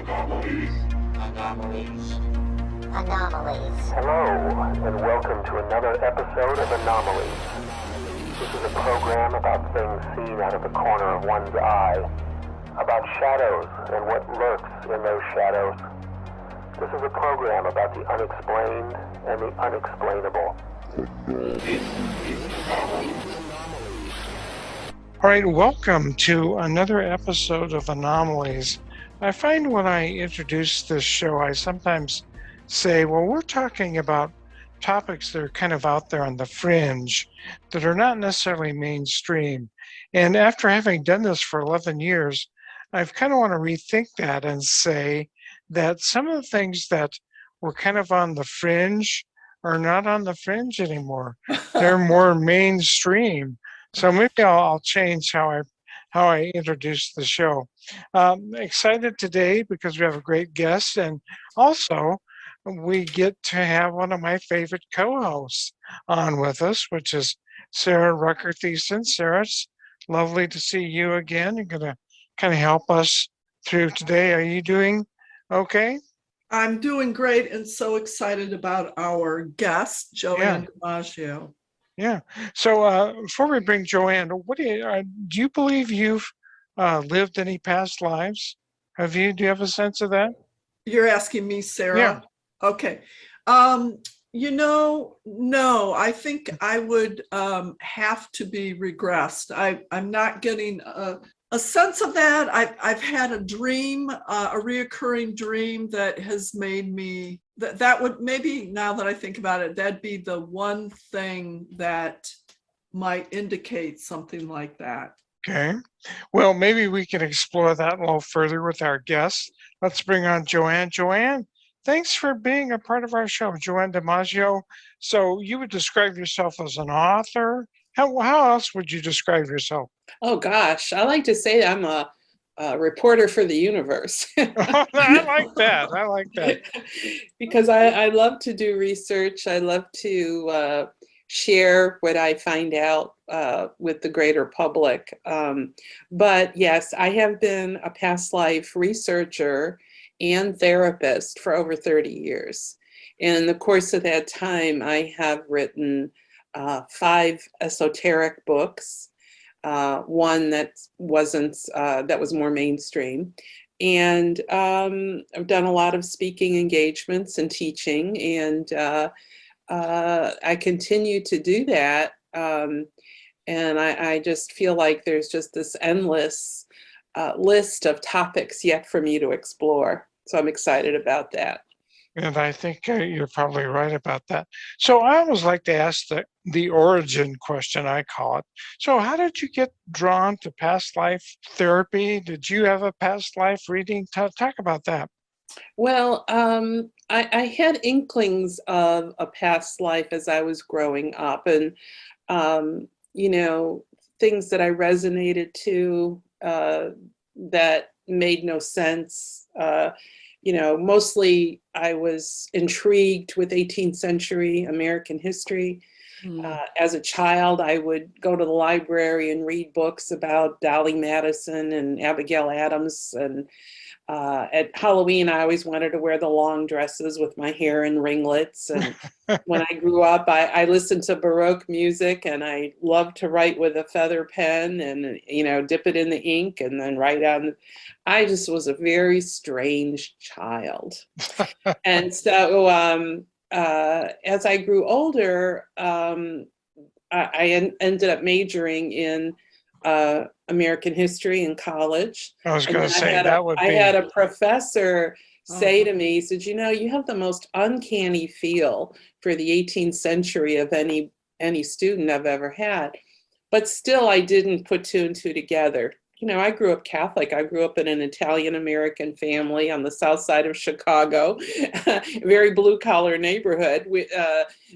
Anomalies. Anomalies. Anomalies. Hello, and welcome to another episode of Anomalies. This is a program about things seen out of the corner of one's eye, about shadows and what lurks in those shadows. This is a program about the unexplained and the unexplainable. All right, welcome to another episode of Anomalies. I find when I introduce this show, I sometimes say, well, we're talking about topics that are kind of out there on the fringe, that are not necessarily mainstream. And after having done this for 11 years, I've kind of want to rethink that and say that some of the things that were kind of on the fringe are not on the fringe anymore. They're more mainstream. So maybe I'll change how I introduce the show. Excited today because we have a great guest, and also we get to have one of my favorite co-hosts on with us, which is Sara Rucker-Thiessen. Sarah, it's lovely to see you again. You're going to kind of help us through today. Are you doing okay? I'm doing great and so excited about our guest, Joanne DiMaggio. Yeah. So before we bring Joanne, what do you believe you've lived any past lives? Do you have a sense of that? You're asking me, Sarah? Yeah. Okay. No, I think I would have to be regressed. I'm not getting a sense of that. I've had a dream, a reoccurring dream that has made me, that would maybe, now that I think about it, that'd be the one thing that might indicate something like that. Okay. Well, maybe we can explore that a little further with our guests. Let's bring on Joanne. Joanne, thanks for being a part of our show. Joanne DiMaggio. So you would describe yourself as an author. How else would you describe yourself? Oh, gosh. I like to say I'm a reporter for the universe. I like that. I like that. Because I love to do research. I love to share what I find out with the greater public. But yes, I have been a past life researcher and therapist for over 30 years. And in the course of that time, I have written 5 esoteric books, one that was more mainstream. And I've done a lot of speaking engagements and teaching, and I continue to do that. And I just feel like there's just this endless list of topics yet for me to explore. So I'm excited about that. And I think you're probably right about that. So I always like to ask the origin question, I call it. So how did you get drawn to past life therapy? Did you have a past life reading? Talk about that. Well, I had inklings of a past life as I was growing up, and things that I resonated to that made no sense. Mostly I was intrigued with 18th century American history. As a child, I would go to the library and read books about Dolly Madison and Abigail Adams. And at Halloween, I always wanted to wear the long dresses with my hair in ringlets. And when I grew up, I listened to Baroque music, and I loved to write with a feather pen and, dip it in the ink and then write on. I just was a very strange child. And so as I grew older, I ended up majoring in American history in college. I was going to say I had a professor say to me, he said, you have the most uncanny feel for the 18th century of any student I've ever had. But still, I didn't put 2 and 2 together. I grew up Catholic. I grew up in an Italian-American family on the south side of Chicago, a very blue-collar neighborhood.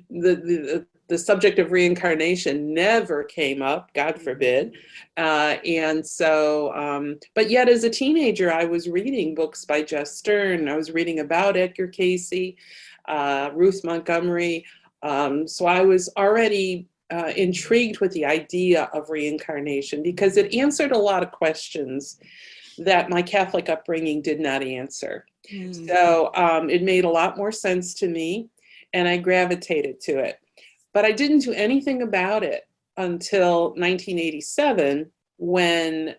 The subject of reincarnation never came up, God forbid. And so, but yet as a teenager, I was reading books by Jess Stern. I was reading about Edgar Casey, Ruth Montgomery. So I was already intrigued with the idea of reincarnation because it answered a lot of questions that my Catholic upbringing did not answer. Mm. So it made a lot more sense to me, and I gravitated to it. But I didn't do anything about it until 1987, when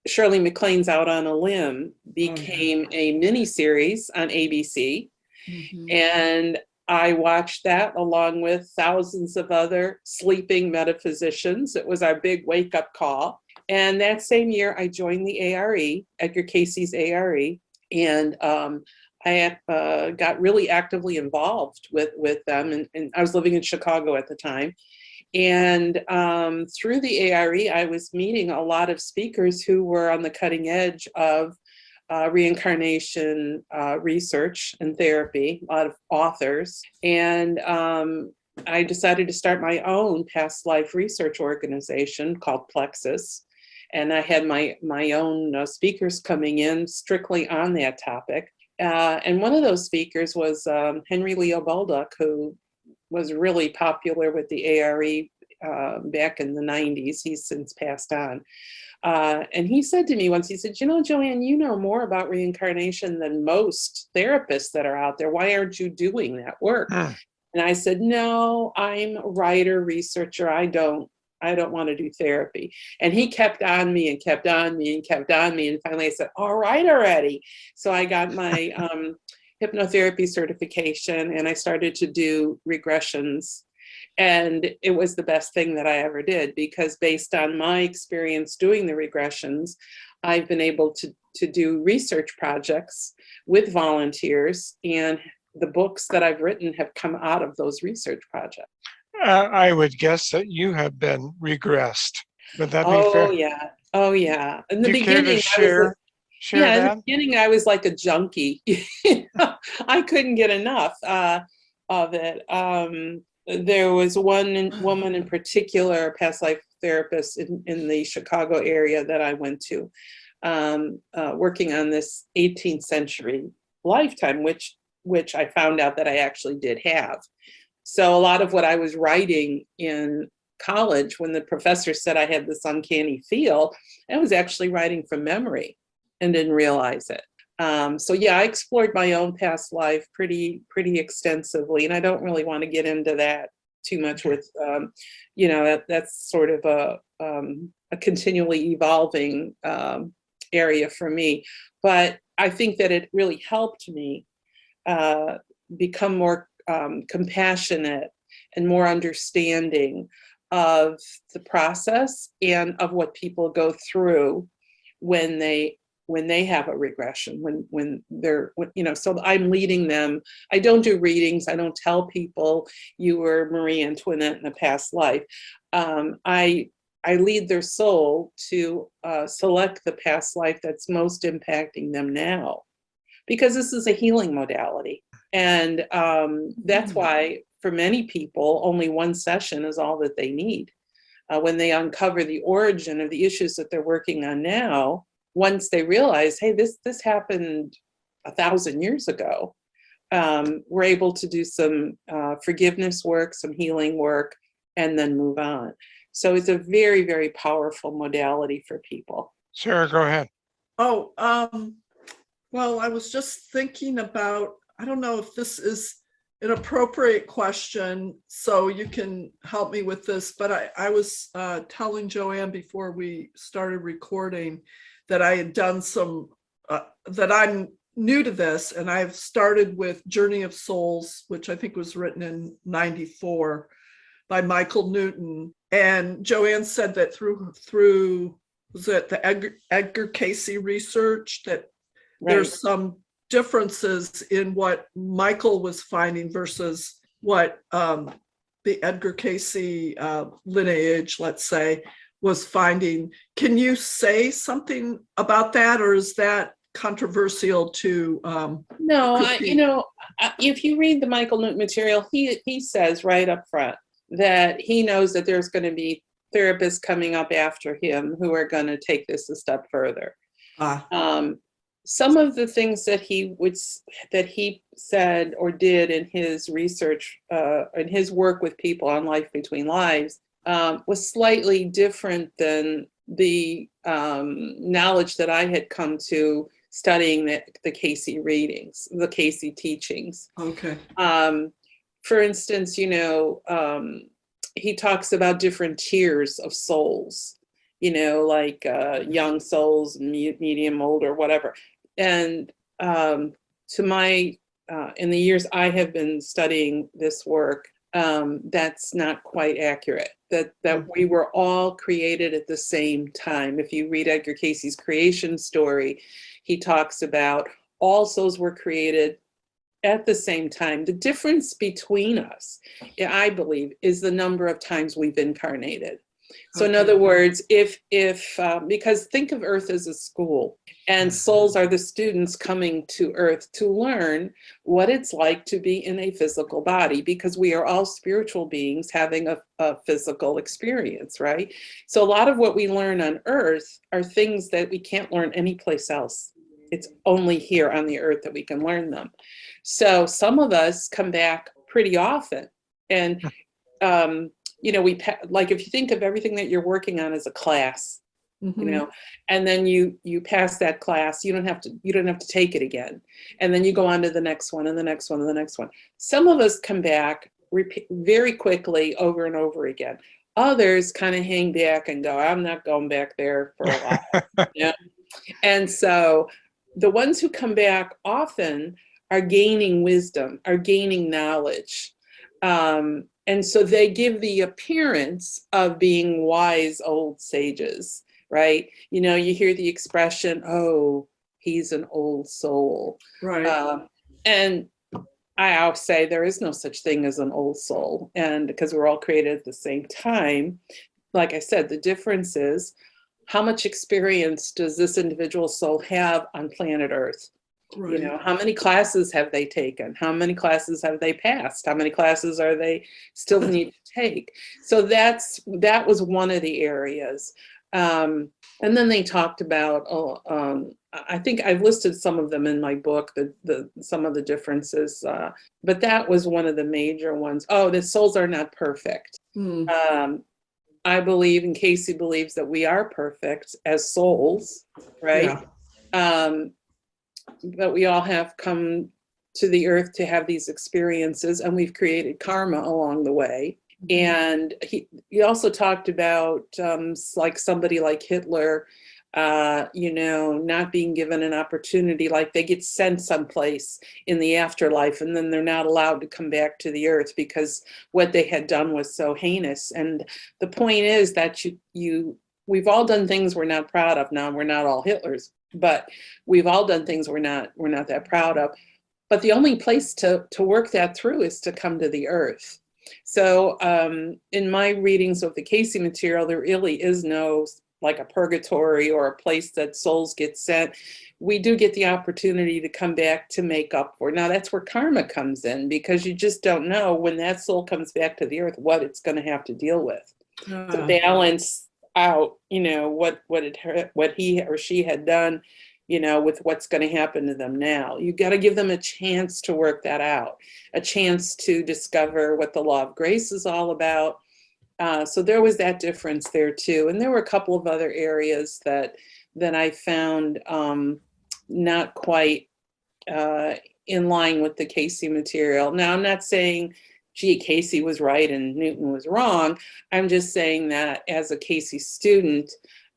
Shirley MacLaine's Out on a Limb became a miniseries on ABC. Mhm. And I watched that along with thousands of other sleeping metaphysicians. It was our big wake-up call. And that same year, I joined the ARE, Edgar Casey's ARE, and I got really actively involved with them. And I was living in Chicago at the time. And through the ARE, I was meeting a lot of speakers who were on the cutting edge of reincarnation research and therapy, a lot of authors. And I decided to start my own past life research organization called Plexus. And I had my own speakers coming in strictly on that topic. And one of those speakers was Henry Leo Baldock, who was really popular with the ARE back in the 90s. He's since passed on. And he said to me once, he said, Joanne, you know more about reincarnation than most therapists that are out there. Why aren't you doing that work? And I said, no, I'm a writer, researcher. I don't want to do therapy. And he kept on me and kept on me and kept on me. And finally I said, all right already. So I got my hypnotherapy certification, and I started to do regressions. And it was the best thing that I ever did, because based on my experience doing the regressions, I've been able to do research projects with volunteers, and the books that I've written have come out of those research projects. I would guess that you have been regressed. Would that be fair? Oh yeah. In the Do you care to beginning, share in that? the beginning, I was like a junkie. I couldn't get enough of it. There was one woman in particular, a past life therapist in the Chicago area that I went to, working on this 18th century lifetime, which I found out that I actually did have. So a lot of what I was writing in college, when the professor said I had this uncanny feel, I was actually writing from memory and didn't realize it. So yeah, I explored my own past life pretty extensively, and I don't really want to get into that too much with, that's sort of a continually evolving area for me. But I think that it really helped me become more compassionate and more understanding of the process and of what people go through when they have a regression, when they're, so I'm leading them. I don't do readings. I don't tell people you were Marie Antoinette in a past life. I lead their soul to select the past life that's most impacting them now, because this is a healing modality. And that's why for many people, only one session is all that they need. When they uncover the origin of the issues that they're working on now, once they realize, hey, this happened 1,000 years ago, we're able to do some forgiveness work, some healing work, and then move on. So it's a very, very powerful modality for people. Sarah, go ahead. Oh, well, I was just thinking about, I don't know if this is an appropriate question, so you can help me with this, but I was telling Joanne before we started recording that I had done some, that I'm new to this, and I've started with Journey of Souls, which I think was written in 94 by Michael Newton. And Joanne said that through was it the Edgar Casey research, that there's some differences in what Michael was finding versus what the Edgar Casey lineage, let's say, was finding. Can you say something about that, or is that controversial to No, if you read the Michael Newton material, he says right up front that he knows that there's going to be therapists coming up after him who are going to take this a step further. Some of the things that he said or did in his research, in his work with people on Life Between Lives, was slightly different than knowledge that I had come to studying the Casey readings, the Casey teachings. Okay. For instance, he talks about different tiers of souls, like young souls, medium, older, whatever. And to my, in the years I have been studying this work, that's not quite accurate. That we were all created at the same time. If you read Edgar Casey's creation story, he talks about all souls were created at the same time. The difference between us, I believe, is the number of times we've incarnated. So in other words, if because think of Earth as a school, and souls are the students coming to Earth to learn what it's like to be in a physical body, because we are all spiritual beings having a physical experience, right? So a lot of what we learn on Earth are things that we can't learn anyplace else. It's only here on the Earth that we can learn them. So some of us come back pretty often, and like if you think of everything that you're working on as a class, and then you pass that class, you don't have to take it again, and then you go on to the next one and the next one and the next one. Some of us come back very quickly over and over again. Others kind of hang back and go, I'm not going back there for a while. And so the ones who come back often are gaining wisdom, are gaining knowledge. And so they give the appearance of being wise old sages, right? You hear the expression, oh, he's an old soul. Right. And I always say there is no such thing as an old soul. And because we're all created at the same time, like I said, the difference is how much experience does this individual soul have on planet Earth? Right. How many classes have they taken? How many classes have they passed? How many classes are they still need to take? So that was one of the areas. And then they talked about, I think I've listed some of them in my book, some of the differences, but that was one of the major ones. Oh, the souls are not perfect. I believe, and Casey believes, that we are perfect as souls, right? Yeah. But we all have come to the Earth to have these experiences, and we've created karma along the way. And he also talked about like somebody like Hitler, not being given an opportunity, like they get sent someplace in the afterlife and then they're not allowed to come back to the Earth because what they had done was so heinous. And the point is that we've all done things we're not proud of. Now, we're not all Hitlers, but we've all done things we're not that proud of. But the only place to work that through is to come to the Earth. So in my readings of the Casey material, there really is no like a purgatory or a place that souls get sent. We do get the opportunity to come back to make up for. Now that's where karma comes in, because you just don't know when that soul comes back to the Earth what it's going to have to deal with to balance out, what he or she had done, with what's going to happen to them now. You got to give them a chance to work that out, a chance to discover what the law of grace is all about. So there was that difference there too. And there were a couple of other areas that I found not quite in line with the Casey material. Now, I'm not saying, gee, Casey was right and Newton was wrong. I'm just saying that as a Casey student,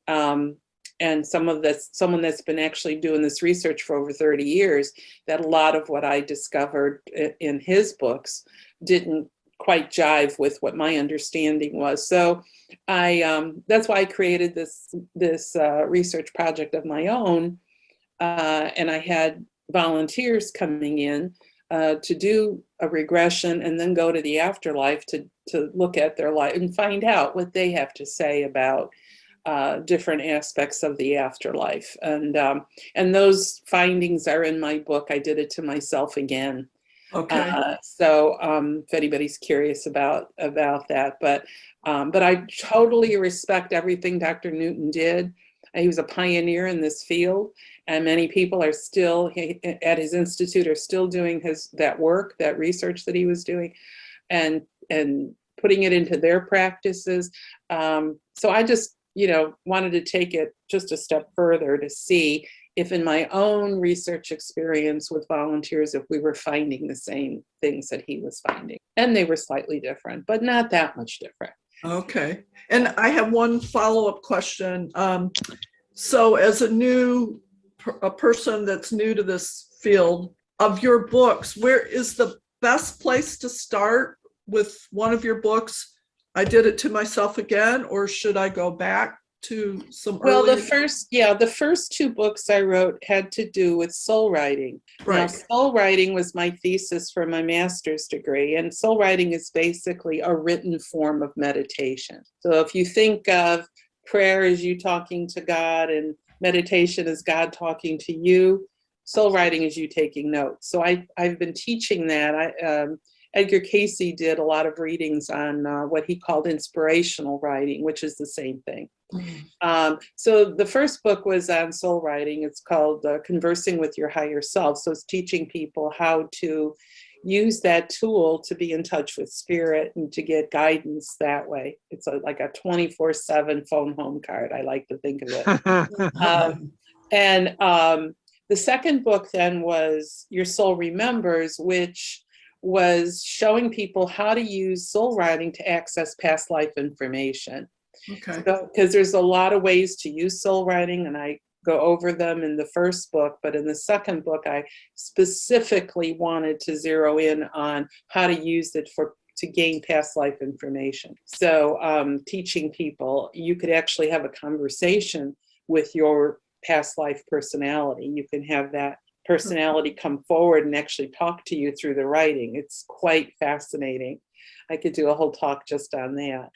and someone that's been actually doing this research for over 30 years, that a lot of what I discovered in his books didn't quite jive with what my understanding was. So that's why I created this research project of my own, and I had volunteers coming in to do a regression and then go to the afterlife to look at their life and find out what they have to say about different aspects of the afterlife. And those findings are in my book. I did it to myself again. Okay. So if anybody's curious about that, but I totally respect everything Dr. Newton did. He was a pioneer in this field, and many people are still at his institute are still doing that work, that research that he was doing, and putting it into their practices. So I just wanted to take it just a step further to see if in my own research experience with volunteers, if we were finding the same things that he was finding. And they were slightly different, but not that much different. Okay. And I have one follow-up question. So as a person that's new to this field, of your books, where is the best place to start with one of your books? I Did It to Myself Again, or should I go back to some earlier? The first two books I wrote had to do with soul writing. Right. Now, soul writing was my thesis for my master's degree, and soul writing is basically a written form of meditation. So if you think of prayer as you talking to God and meditation as God talking to you, soul writing is you taking notes. So I've been teaching that. Edgar Casey did a lot of readings on what he called inspirational writing, which is the same thing. So the first book was on soul writing. It's called Conversing with Your Higher Self. So it's teaching people how to use that tool to be in touch with spirit and to get guidance that way. It's like a 24/7 phone home card, I like to think of it. The second book then was Your Soul Remembers, which was showing people how to use soul writing to access past life information. Okay. Because there's a lot of ways to use soul writing, and I go over them in the first book, but in the second book, I specifically wanted to zero in on how to use it to gain past life information. So teaching people, you could actually have a conversation with your past life personality. You can have that personality come forward and actually talk to you through the writing. It's quite fascinating. I could do a whole talk just on that.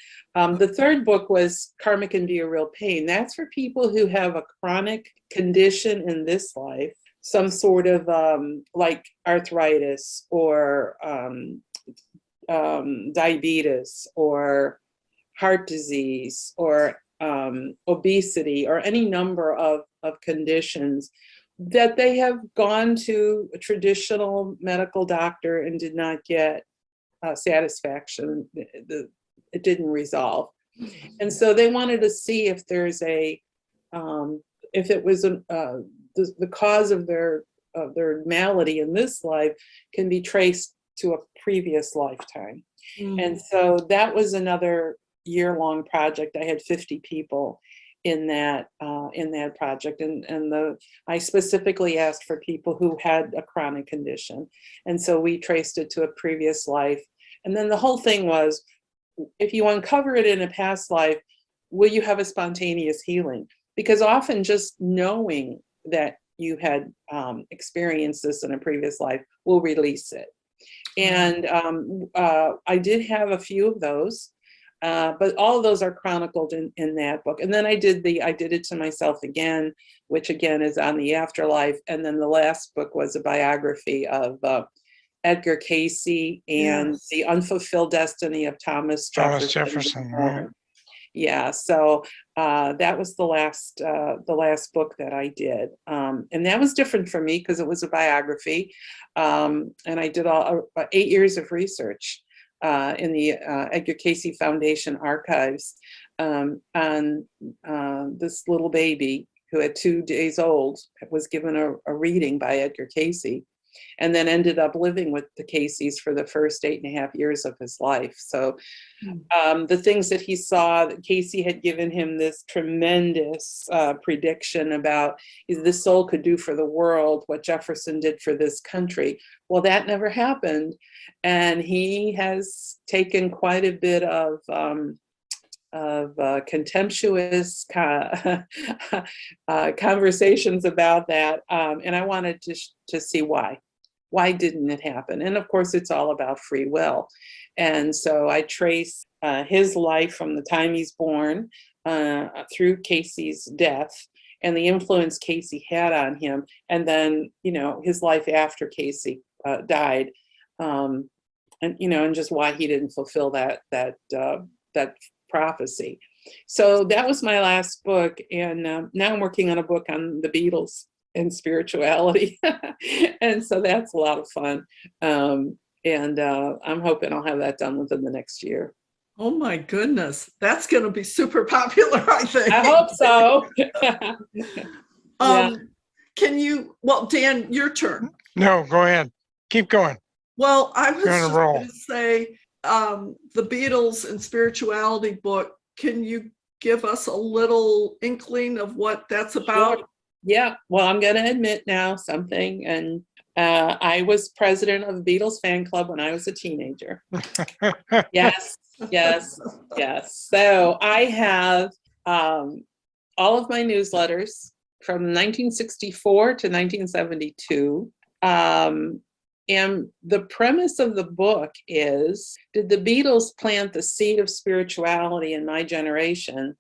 The third book was Karma Can Be a Real Pain. That's for people who have a chronic condition in this life, some sort of like arthritis or diabetes or heart disease or obesity or any number of conditions that they have gone to a traditional medical doctor and did not get satisfaction. It didn't resolve. And so they wanted to see if there's if it was the cause of their malady in this life can be traced to a previous lifetime. And so that was another year-long project. I had 50 people in that project, and I specifically asked for people who had a chronic condition, and so we traced it to a previous life. And then the whole thing was, if you uncover it in a past life, will you have a spontaneous healing? Because often just knowing that you had experienced this in a previous life will release it. And I did have a few of those. But all of those are chronicled in that book. And then I did It to Myself Again, which again is on the afterlife. And then the last book was a biography of Edgar Casey and the unfulfilled destiny of Thomas Jefferson. Right. Yeah, so that was the last book that I did, and that was different for me because it was a biography, and I did 8 years of research in the Edgar Casey Foundation archives on this little baby who at 2 days old was given a reading by Edgar Casey, and then ended up living with the Caseys for the first 8.5 years of his life. So the things that he saw, that Casey had given him this tremendous prediction about the soul could do for the world what Jefferson did for this country. Well, that never happened. And he has taken quite a bit of contemptuous conversations about that. And I wanted to see why. Why didn't it happen? And of course, it's all about free will. And so I trace his life from the time he's born through Casey's death and the influence Casey had on him. And then, his life after Casey died, and just why he didn't fulfill that prophecy. So that was my last book. And now I'm working on a book on the Beatles and spirituality. And so that's a lot of fun. And I'm hoping I'll have that done within the next year. Oh my goodness. That's going to be super popular, I think. I hope so. Can you, well, Dan, your turn. No, go ahead. Keep going. Well, I was You're on a just roll. going to say, the Beatles and Spirituality book, can you give us a little inkling of what that's about? Sure. Yeah, well, I'm going to admit now something. And I was president of the Beatles fan club when I was a teenager. Yes. So I have all of my newsletters from 1964 to 1972. And the premise of the book is, did the Beatles plant the seed of spirituality in my generation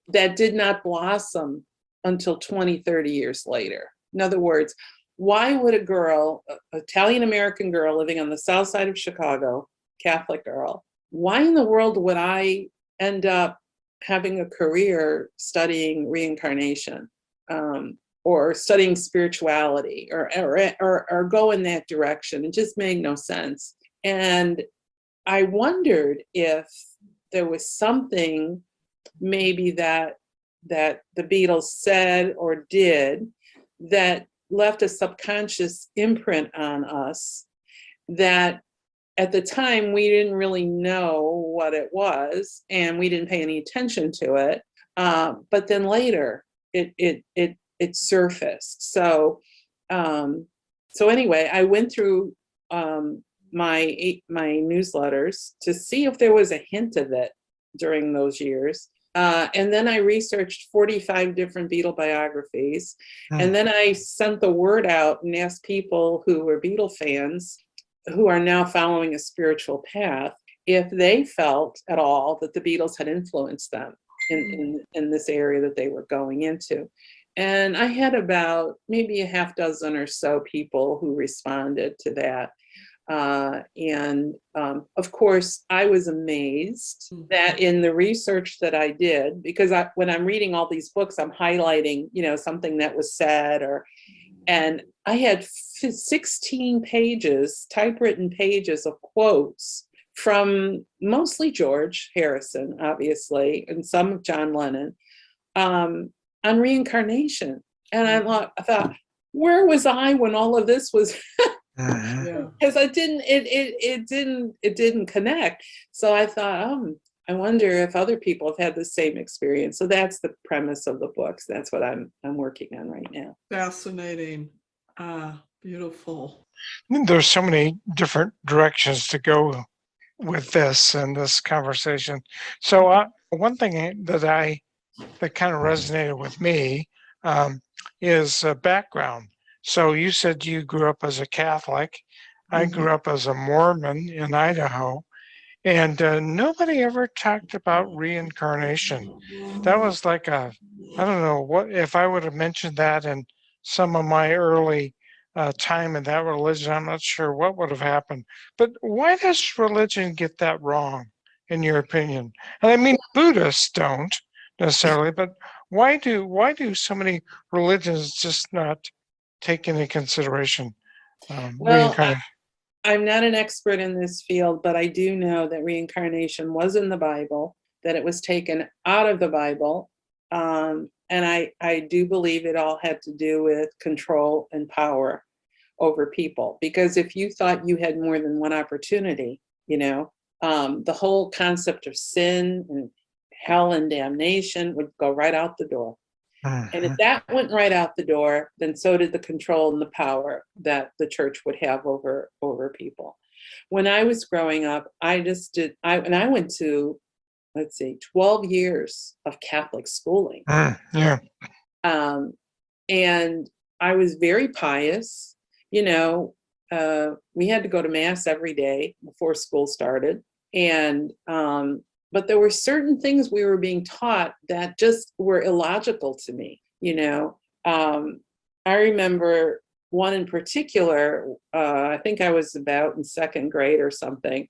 that did not blossom until 20, 30 years later? In other words, why would a girl, an Italian-American girl living on the south side of Chicago, Catholic girl, why in the world would I end up having a career studying reincarnation? Or studying spirituality, or go in that direction? It just made no sense. And I wondered if there was something maybe that the Beatles said or did that left a subconscious imprint on us that at the time we didn't really know what it was, and we didn't pay any attention to it. But then later it surfaced. So anyway, I went through my newsletters to see if there was a hint of it during those years. And then I researched 45 different Beatle biographies. And then I sent the word out and asked people who were Beatle fans, who are now following a spiritual path, if they felt at all that the Beatles had influenced them in this area that they were going into. And I had about maybe a half dozen or so people who responded to that. And of course, I was amazed that in the research that I did, because when I'm reading all these books, I'm highlighting, something that was said, and I had 16 pages, typewritten pages of quotes from mostly George Harrison, obviously, and some of John Lennon, on reincarnation. And I thought, where was I when all of this was? Because it didn't connect. So I thought, I wonder if other people have had the same experience. So that's the premise of the books. That's what I'm working on right now. Fascinating. Beautiful. There's so many different directions to go with this and this conversation. So one thing that kind of resonated with me is background. So you said you grew up as a Catholic. I grew up as a Mormon in Idaho, and nobody ever talked about reincarnation. That was like I don't know what, if I would have mentioned that in some of my early time in that religion, I'm not sure what would have happened. But why does religion get that wrong, in your opinion? And I mean, Buddhists don't necessarily, but why do so many religions just not take into consideration reincarnation? I'm not an expert in this field, but I do know that reincarnation was in the Bible, that it was taken out of the Bible. And I do believe it all had to do with control and power over people. Because if you thought you had more than one opportunity, the whole concept of sin and hell and damnation would go right out the door. And if that went right out the door, then so did the control and the power that the church would have over people. When I was growing up, I went to, 12 years of Catholic schooling. And I was very pious. We had to go to Mass every day before school started. And but there were certain things we were being taught that just were illogical to me. I remember one in particular, I think I was about in second grade or something.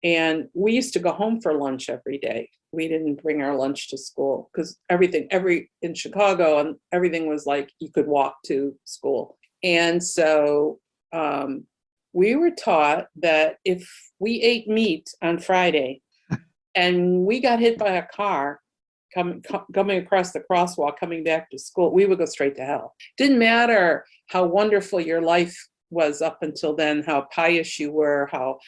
And we used to go home for lunch every day. We didn't bring our lunch to school because in Chicago, and everything was like you could walk to school. And so we were taught that if we ate meat on Friday, and we got hit by a car coming across the crosswalk, coming back to school, we would go straight to hell. Didn't matter how wonderful your life was up until then, how pious you were, how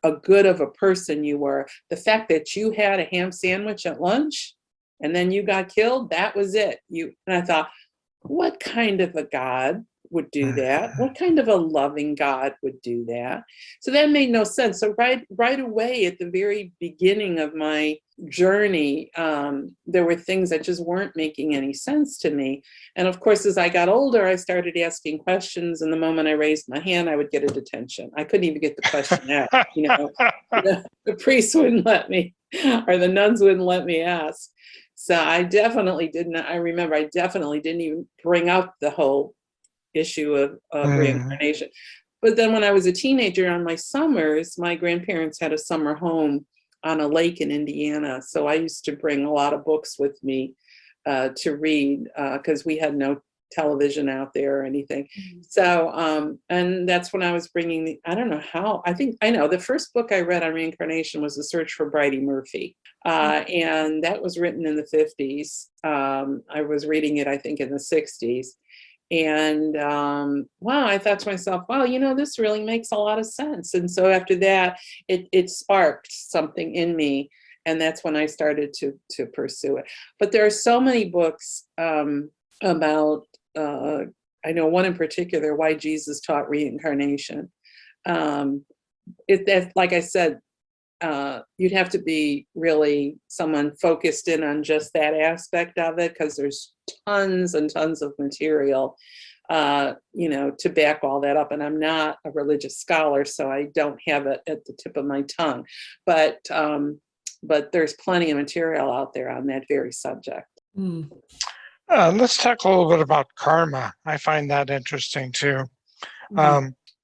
a good of a person you were. The fact that you had a ham sandwich at lunch and then you got killed, that was it. And I thought, what kind of a God would do that? What kind of a loving God would do that? So that made no sense. So right away at the very beginning of my journey, there were things that just weren't making any sense to me. And of course, as I got older, I started asking questions. And the moment I raised my hand, I would get a detention. I couldn't even get the question out. The priests wouldn't let me, or the nuns wouldn't let me ask. So I definitely didn't. I remember I definitely didn't even bring up the whole issue of reincarnation. But then when I was a teenager, on my summers, my grandparents had a summer home on a lake in Indiana. So I used to bring a lot of books with me to read because we had no television out there or anything. So, and that's when I was bringing I don't know how, I know the first book I read on reincarnation was The Search for Bridie Murphy. And that was written in the 50s. I was reading it, I think, in the 60s. And wow, I thought to myself, wow, this really makes a lot of sense. And so after that, it sparked something in me. And that's when I started to pursue it. But there are so many books about, I know one in particular, Why Jesus Taught Reincarnation. Like I said, you'd have to be really someone focused in on just that aspect of it, because there's tons and tons of material, to back all that up. And I'm not a religious scholar, so I don't have it at the tip of my tongue. But there's plenty of material out there on that very subject. Let's talk a little bit about karma. I find that interesting too.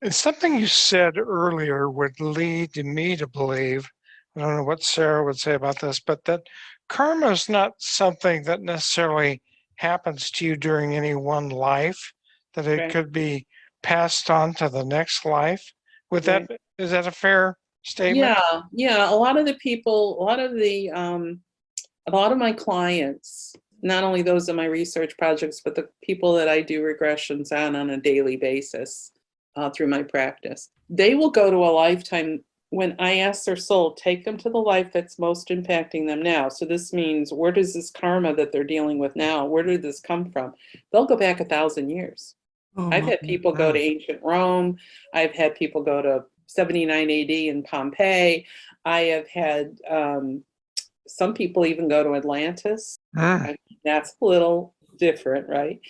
It's something you said earlier would lead me to believe, I don't know what Sarah would say about this, but that karma is not something that necessarily happens to you during any one life, that it could be passed on to the next life. Is that a fair statement? Yeah. A lot of the people, a lot of my clients, not only those in my research projects, but the people that I do regressions on a daily basis through my practice, they will go to a lifetime. When I ask their soul, take them to the life that's most impacting them now. So this means, where does this karma that they're dealing with now, where did this come from? They'll go back 1,000 years. I've had people go to ancient Rome. I've had people go to 79 AD in Pompeii. I have had some people even go to Atlantis. That's a little different, right?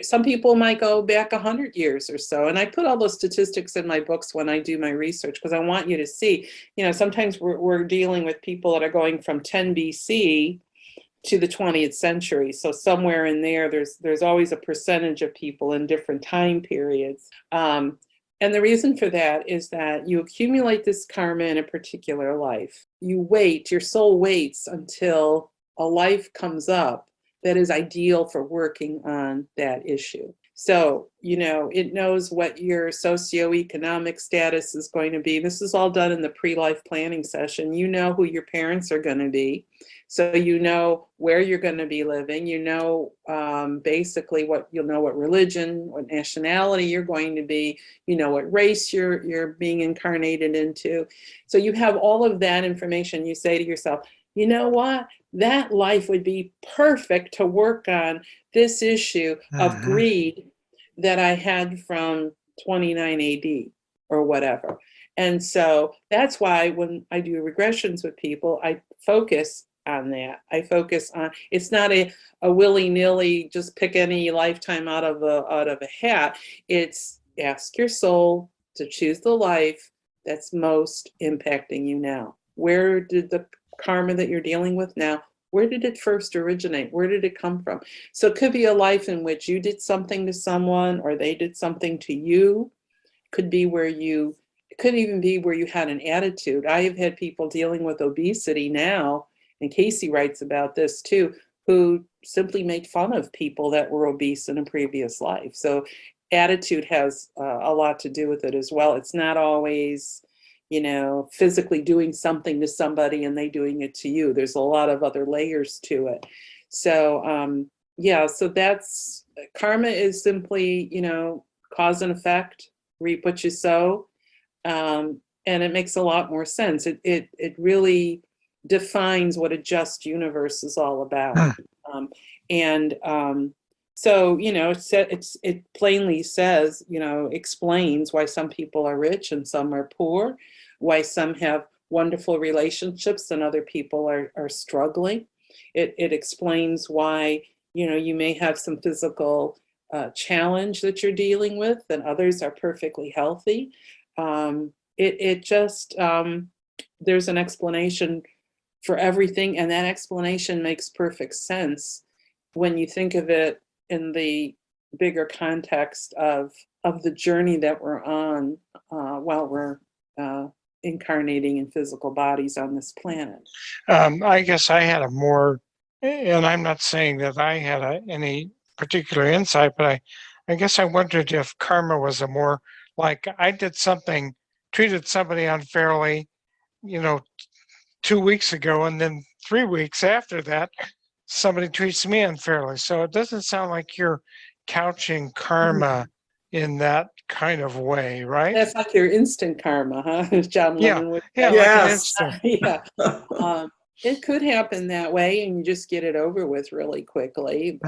Some people might go back 100 years or so. And I put all those statistics in my books when I do my research, because I want you to see, sometimes we're dealing with people that are going from 10 BC to the 20th century. So somewhere in there's always a percentage of people in different time periods. And the reason for that is that you accumulate this karma in a particular life. Your soul waits until a life comes up that is ideal for working on that issue. So, it knows what your socioeconomic status is going to be. This is all done in the pre-life planning session. You know who your parents are going to be. So you know where you're going to be living. Basically what religion, what nationality you're going to be. What race you're being incarnated into. So you have all of that information. You say to yourself, you know what? That life would be perfect to work on this issue of greed that I had from 29 AD or whatever. And so that's why when I do regressions with people, I focus on that. I focus on, it's not a willy-nilly, just pick any lifetime out of a hat. It's ask your soul to choose the life that's most impacting you now. Where did the karma that you're dealing with now, where did it first originate? Where did it come from? So it could be a life in which you did something to someone or they did something to you. It could even be where you had an attitude. I have had people dealing with obesity now, and Casey writes about this too, who simply made fun of people that were obese in a previous life. So attitude has a lot to do with it as well. It's not always, physically doing something to somebody and they doing it to you. There's a lot of other layers to it. So, so that's karma is simply, cause and effect, reap what you sow. And it makes a lot more sense. It really defines what a just universe is all about. So, it plainly says, explains why some people are rich and some are poor, why some have wonderful relationships and other people are struggling. It explains why, you may have some physical challenge that you're dealing with and others are perfectly healthy. There's an explanation for everything, and that explanation makes perfect sense when you think of it in the bigger context of the journey that we're on while we're incarnating in physical bodies on this planet. I guess I had a more, and I'm not saying that I had any particular insight, but I guess I wondered if karma was a more like I did something, treated somebody unfairly, 2 weeks ago, and then 3 weeks after that, somebody treats me unfairly. So it doesn't sound like you're couching karma in that kind of way, right? That's like your instant karma, huh? John Lennon would say. Like an instant. Yeah. It could happen that way, and you just get it over with really quickly.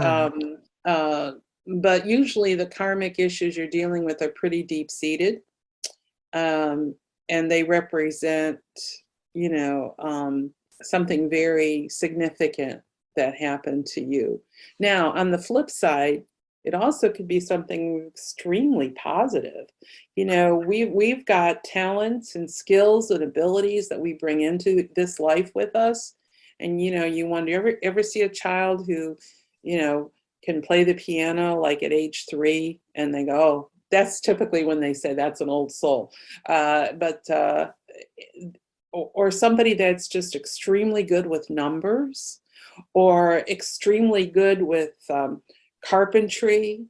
But usually the karmic issues you're dealing with are pretty deep-seated, and they represent, something very significant that happened to you. Now, on the flip side, it also could be something extremely positive. We've got talents and skills and abilities that we bring into this life with us. And, you wonder, ever see a child who, can play the piano like at age 3 and they go, oh, that's typically when they say that's an old soul. Or somebody that's just extremely good with numbers or extremely good with carpentry,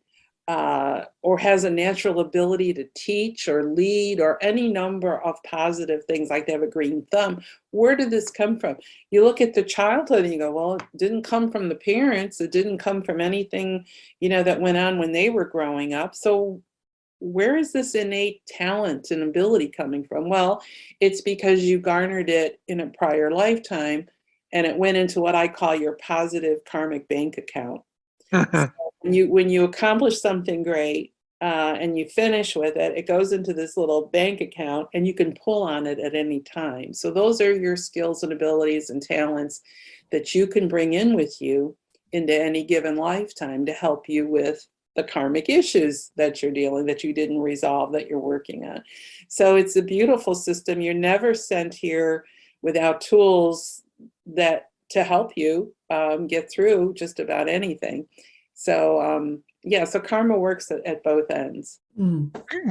or has a natural ability to teach or lead or any number of positive things, like they have a green thumb. Where did this come from? You look at the childhood and you go, well, it didn't come from the parents. It didn't come from anything, that went on when they were growing up. So where is this innate talent and ability coming from? Well, it's because you garnered it in a prior lifetime and it went into what I call your positive karmic bank account. So when you accomplish something great and you finish with it, it goes into this little bank account and you can pull on it at any time. So those are your skills and abilities and talents that you can bring in with you into any given lifetime to help you with the karmic issues that you're dealing, that you didn't resolve, that you're working on. So it's a beautiful system. You're never sent here without tools to help you get through just about anything. So so karma works at both ends.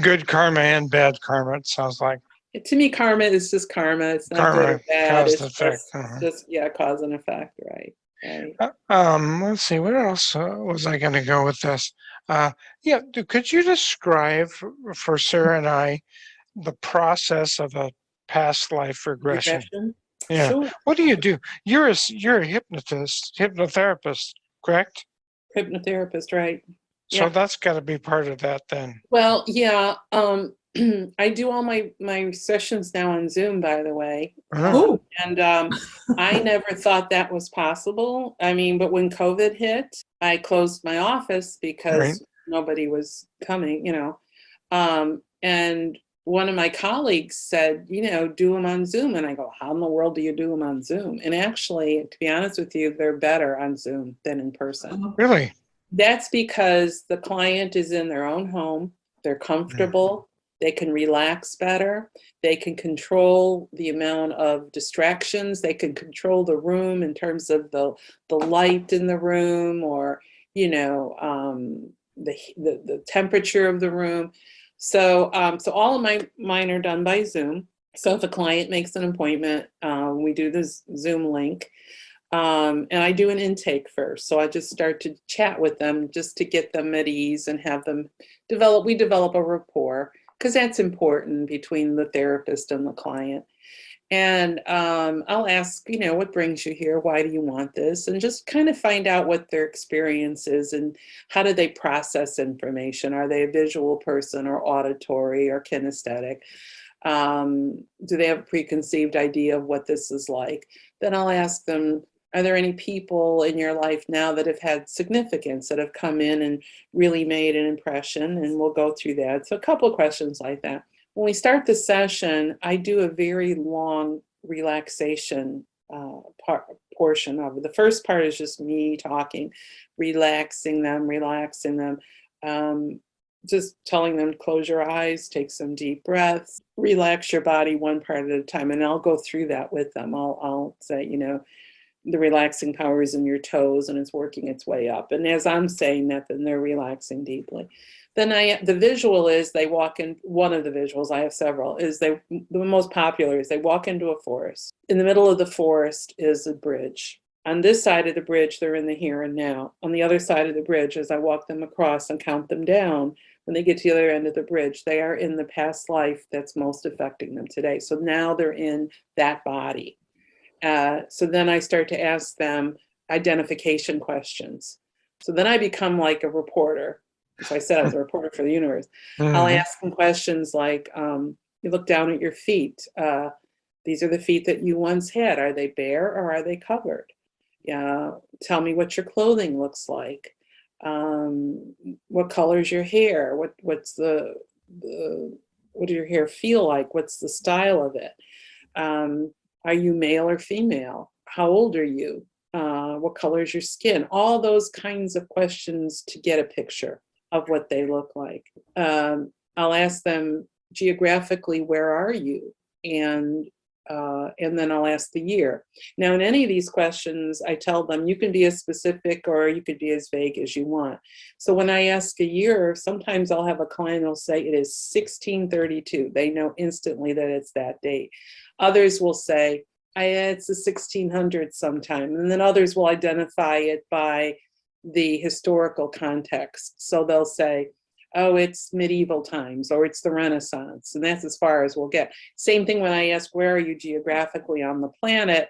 Good karma and bad karma, it sounds like. To me, karma is just karma. It's not karma, good or bad. Cause it's effect. just cause and effect, right? Let's see, what else was I going to go with this? Could you describe for Sarah and I the process of a past life regression? Yeah. Sure. What do you do? You're a hypnotherapist, correct? Hypnotherapist, right? So that's got to be part of that then. Well, yeah. I do all my sessions now on Zoom, by the way. And I never thought that was possible. I mean, but when COVID hit, I closed my office because nobody was coming, and one of my colleagues said, do them on Zoom. And I go, how in the world do you do them on Zoom? And actually, to be honest with you, they're better on Zoom than in person. Really? That's because the client is in their own home. They're comfortable. They can relax better. They can control the amount of distractions. They can control the room in terms of the light in the room, or, the temperature of the room. So all of mine are done by Zoom. So if a client makes an appointment, we do this Zoom link. And I do an intake first. So I just start to chat with them just to get them at ease and have them develop a rapport. because that's important between the therapist and the client. And I'll ask, what brings you here? Why do you want this? And just kind of find out what their experience is and how do they process information? Are they a visual person or auditory or kinesthetic? Do they have a preconceived idea of what this is like? Then I'll ask them, are there any people in your life now that have had significance, that have come in and really made an impression? And we'll go through that. So a couple of questions like that. When we start the session, I do a very long relaxation portion of it. The first part is just me talking, relaxing them, just telling them to close your eyes, take some deep breaths, relax your body one part at a time. And I'll go through that with them. I'll say, the relaxing power is in your toes and it's working its way up. And as I'm saying that, then they're relaxing deeply. Then the visual is they walk in, one of the visuals, I have several, is the most popular is they walk into a forest. In the middle of the forest is a bridge. On this side of the bridge, they're in the here and now. On the other side of the bridge, as I walk them across and count them down, when they get to the other end of the bridge, they are in the past life that's most affecting them today. So now they're in that body. So then I start to ask them identification questions. So then I become like a reporter. So I said I was a reporter for the universe. Mm-hmm. I'll ask them questions like, you look down at your feet. These are the feet that you once had. Are they bare or are they covered? Tell me what your clothing looks like. What color's your hair? What do your hair feel like? What's the style of it? Are you male or female? How old are you? What color is your skin? All those kinds of questions to get a picture of what they look like. I'll ask them geographically, where are you? And then I'll ask the year. Now, in any of these questions, I tell them you can be as specific or you could be as vague as you want. So when I ask a year, sometimes I'll have a client who'll say it is 1632. They know instantly that it's that date. Others will say, it's the 1600s sometime. And then others will identify it by the historical context. So they'll say, oh, it's medieval times or it's the Renaissance. And that's as far as we'll get. Same thing when I ask, where are you geographically on the planet?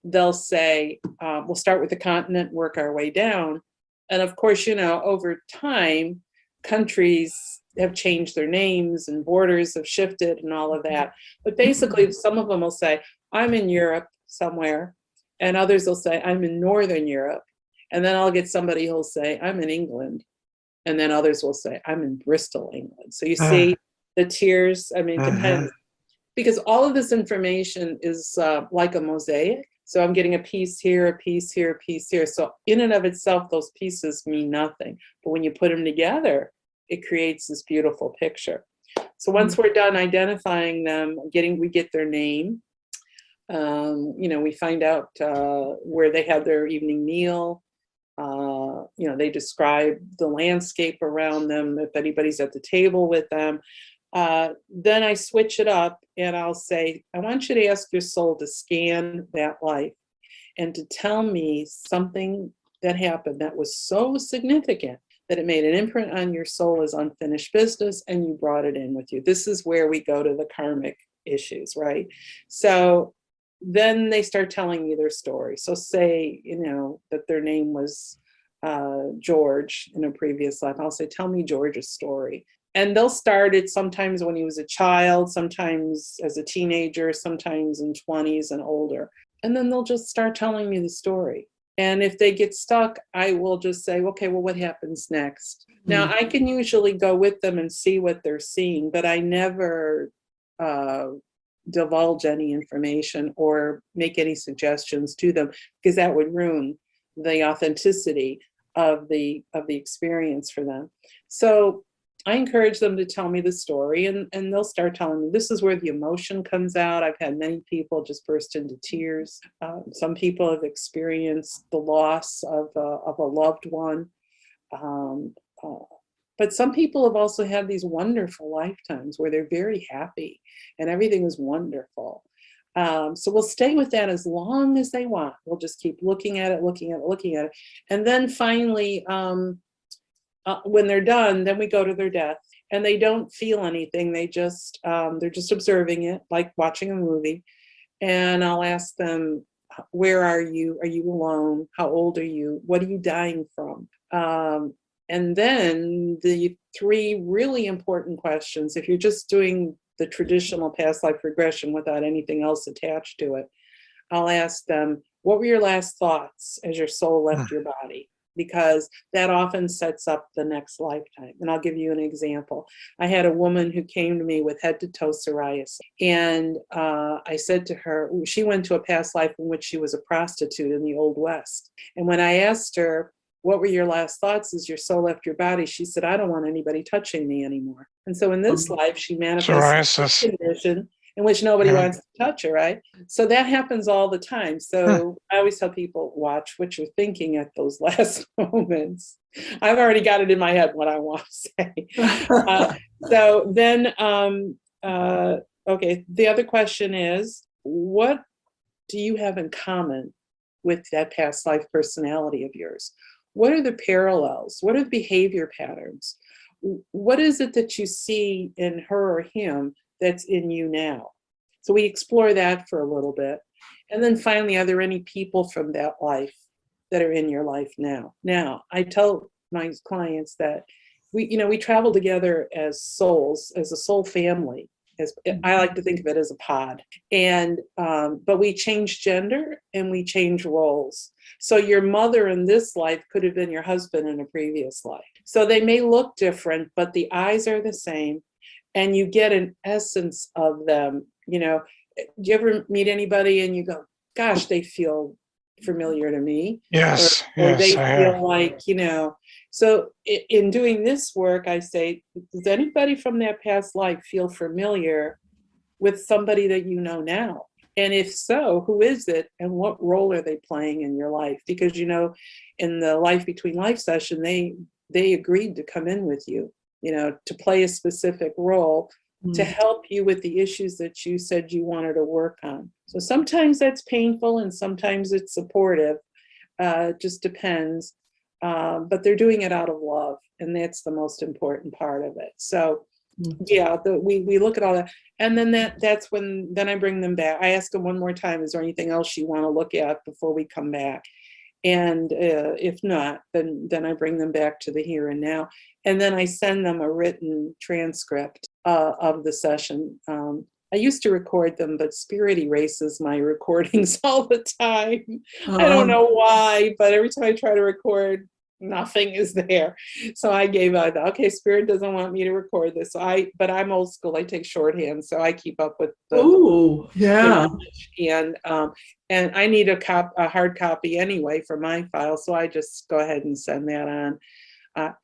They'll say, we'll start with the continent, work our way down. And of course, over time, countries have changed their names and borders have shifted and all of that. But basically, some of them will say, I'm in Europe somewhere. And others will say, I'm in Northern Europe. And then I'll get somebody who'll say, I'm in England. And then others will say, I'm in Bristol, England. So you see the tiers, depends. Because all of this information is like a mosaic. So I'm getting a piece here, a piece here, a piece here. So in and of itself, those pieces mean nothing. But when you put them together, it creates this beautiful picture. So once we're done identifying them, we get their name. We find out where they had their evening meal. They describe the landscape around them, if anybody's at the table with them. Then I switch it up and I'll say, I want you to ask your soul to scan that life and to tell me something that happened that was so significant that it made an imprint on your soul as unfinished business and you brought it in with you. This is where we go to the karmic issues, right? So then they start telling me their story. So say, that their name was George in a previous life. I'll say, tell me George's story. And they'll start it sometimes when he was a child, sometimes as a teenager, sometimes in 20s and older. And then they'll just start telling me the story. And if they get stuck, I will just say, okay, well, what happens next? Now, I can usually go with them and see what they're seeing, but I never divulge any information or make any suggestions to them because that would ruin the authenticity of the experience for them. So I encourage them to tell me the story and they'll start telling me this is where the emotion comes out. I've had many people just burst into tears. Some people have experienced the loss of a loved one. But some people have also had these wonderful lifetimes where they're very happy and everything is wonderful. So we'll stay with that as long as they want. We'll just keep looking at it. And then finally, when they're done, then we go to their death, and they don't feel anything. They just they're just observing it, like watching a movie. And I'll ask them, where are you? Are you alone? How old are you? What are you dying from? And then the three really important questions, if you're just doing the traditional past life regression without anything else attached to it, I'll ask them, what were your last thoughts as your soul left your body? Because that often sets up the next lifetime. And I'll give you an example. I had a woman who came to me with head to toe psoriasis. And I said to her, she went to a past life in which she was a prostitute in the Old West. And when I asked her, what were your last thoughts as your soul left your body? She said, I don't want anybody touching me anymore. And so in this life, she manifested a condition in which nobody wants to touch her, right? So that happens all the time. So I always tell people, watch what you're thinking at those last moments. I've already got it in my head what I want to say. So then, okay, the other question is, what do you have in common with that past life personality of yours? What are the parallels? What are the behavior patterns? What is it that you see in her or him that's in you now? So we explore that for a little bit. And then finally, are there any people from that life that are in your life now? Now, I tell my clients that we travel together as souls, as a soul family. As I like to think of it as a pod. And but we change gender and we change roles. So your mother in this life could have been your husband in a previous life. So they may look different, but the eyes are the same. And you get an essence of them. Do you ever meet anybody and you go, gosh, they feel familiar to me? Yes, or yes, they I feel have. like, So in doing this work, I say, does anybody from that past life feel familiar with somebody that you know now? And if so, who is it and what role are they playing in your life? Because, in the Life Between Life session, they agreed to come in with you, to play a specific role to help you with the issues that you said you wanted to work on. So sometimes that's painful and sometimes it's supportive. It just depends. But they're doing it out of love, and that's the most important part of it. So yeah, we look at all that, and then that's when I bring them back. I ask them one more time, is there anything else you want to look at before we come back? And if not, then I bring them back to the here and now, and then I send them a written transcript of the session. I used to record them, but Spirit erases my recordings all the time. I don't know why, but every time I try to record, nothing is there. So I gave out, okay, Spirit doesn't want me to record this. But I'm old school. I take shorthand, so I keep up with the yeah. And I need a hard copy anyway for my file, so I just go ahead and send that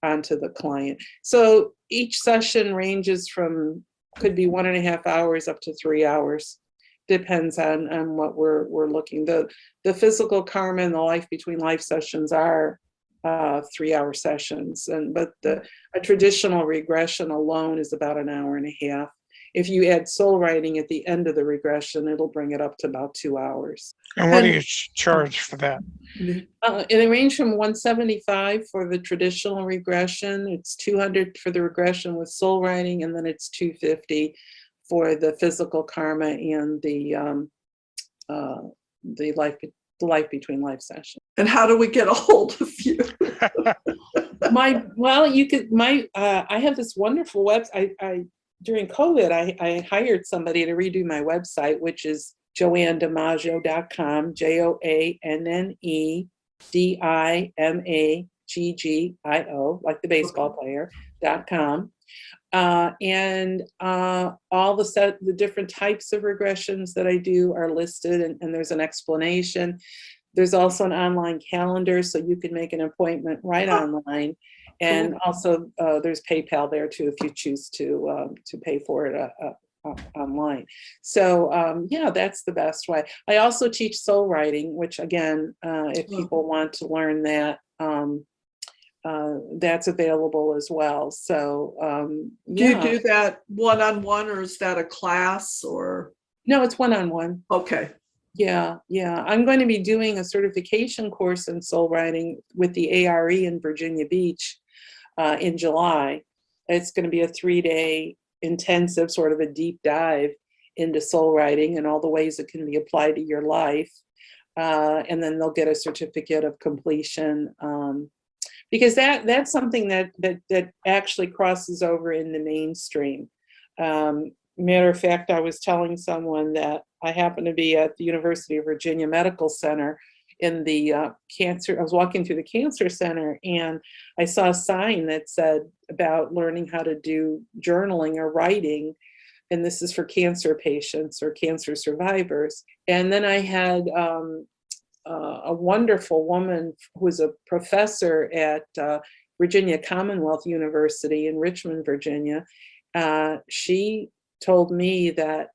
onto the client. So each session ranges from, could be 1.5 hours up to 3 hours. Depends on what we're looking. The physical karma and the Life Between Life sessions are 3-hour sessions, but a traditional regression alone is about 1.5 hours. If you add soul writing at the end of the regression, it'll bring it up to about 2 hours. And what do you charge for that? It ranges from $175 for the traditional regression. It's $200 for the regression with soul writing, and then it's $250 for the physical karma and the Life Between Life session. And how do we get a hold of you? I have this wonderful website. During COVID, I hired somebody to redo my website, which is JoanneDiMaggio.com, JoanneDiMaggio, like the baseball player.com. And all the different types of regressions that I do are listed, and there's an explanation. There's also an online calendar, so you can make an appointment right online. And also there's PayPal there too, if you choose to pay for it online. So yeah, that's the best way. I also teach soul writing, which again, if people want to learn that, that's available as well. So do you do that one-on-one, or is that a class, or? No, it's one-on-one. Okay. Yeah. I'm going to be doing a certification course in soul writing with the ARE in Virginia Beach in July. It's going to be a 3-day intensive, sort of a deep dive into soul writing and all the ways it can be applied to your life. And then they'll get a certificate of completion, because that's something that actually crosses over in the mainstream. Matter of fact, I was telling someone that I happen to be at the University of Virginia Medical Center in the cancer. I was walking through the cancer center and I saw a sign that said about learning how to do journaling or writing. And this is for cancer patients or cancer survivors. And then I had a wonderful woman who was a professor at Virginia Commonwealth University in Richmond, Virginia. She told me that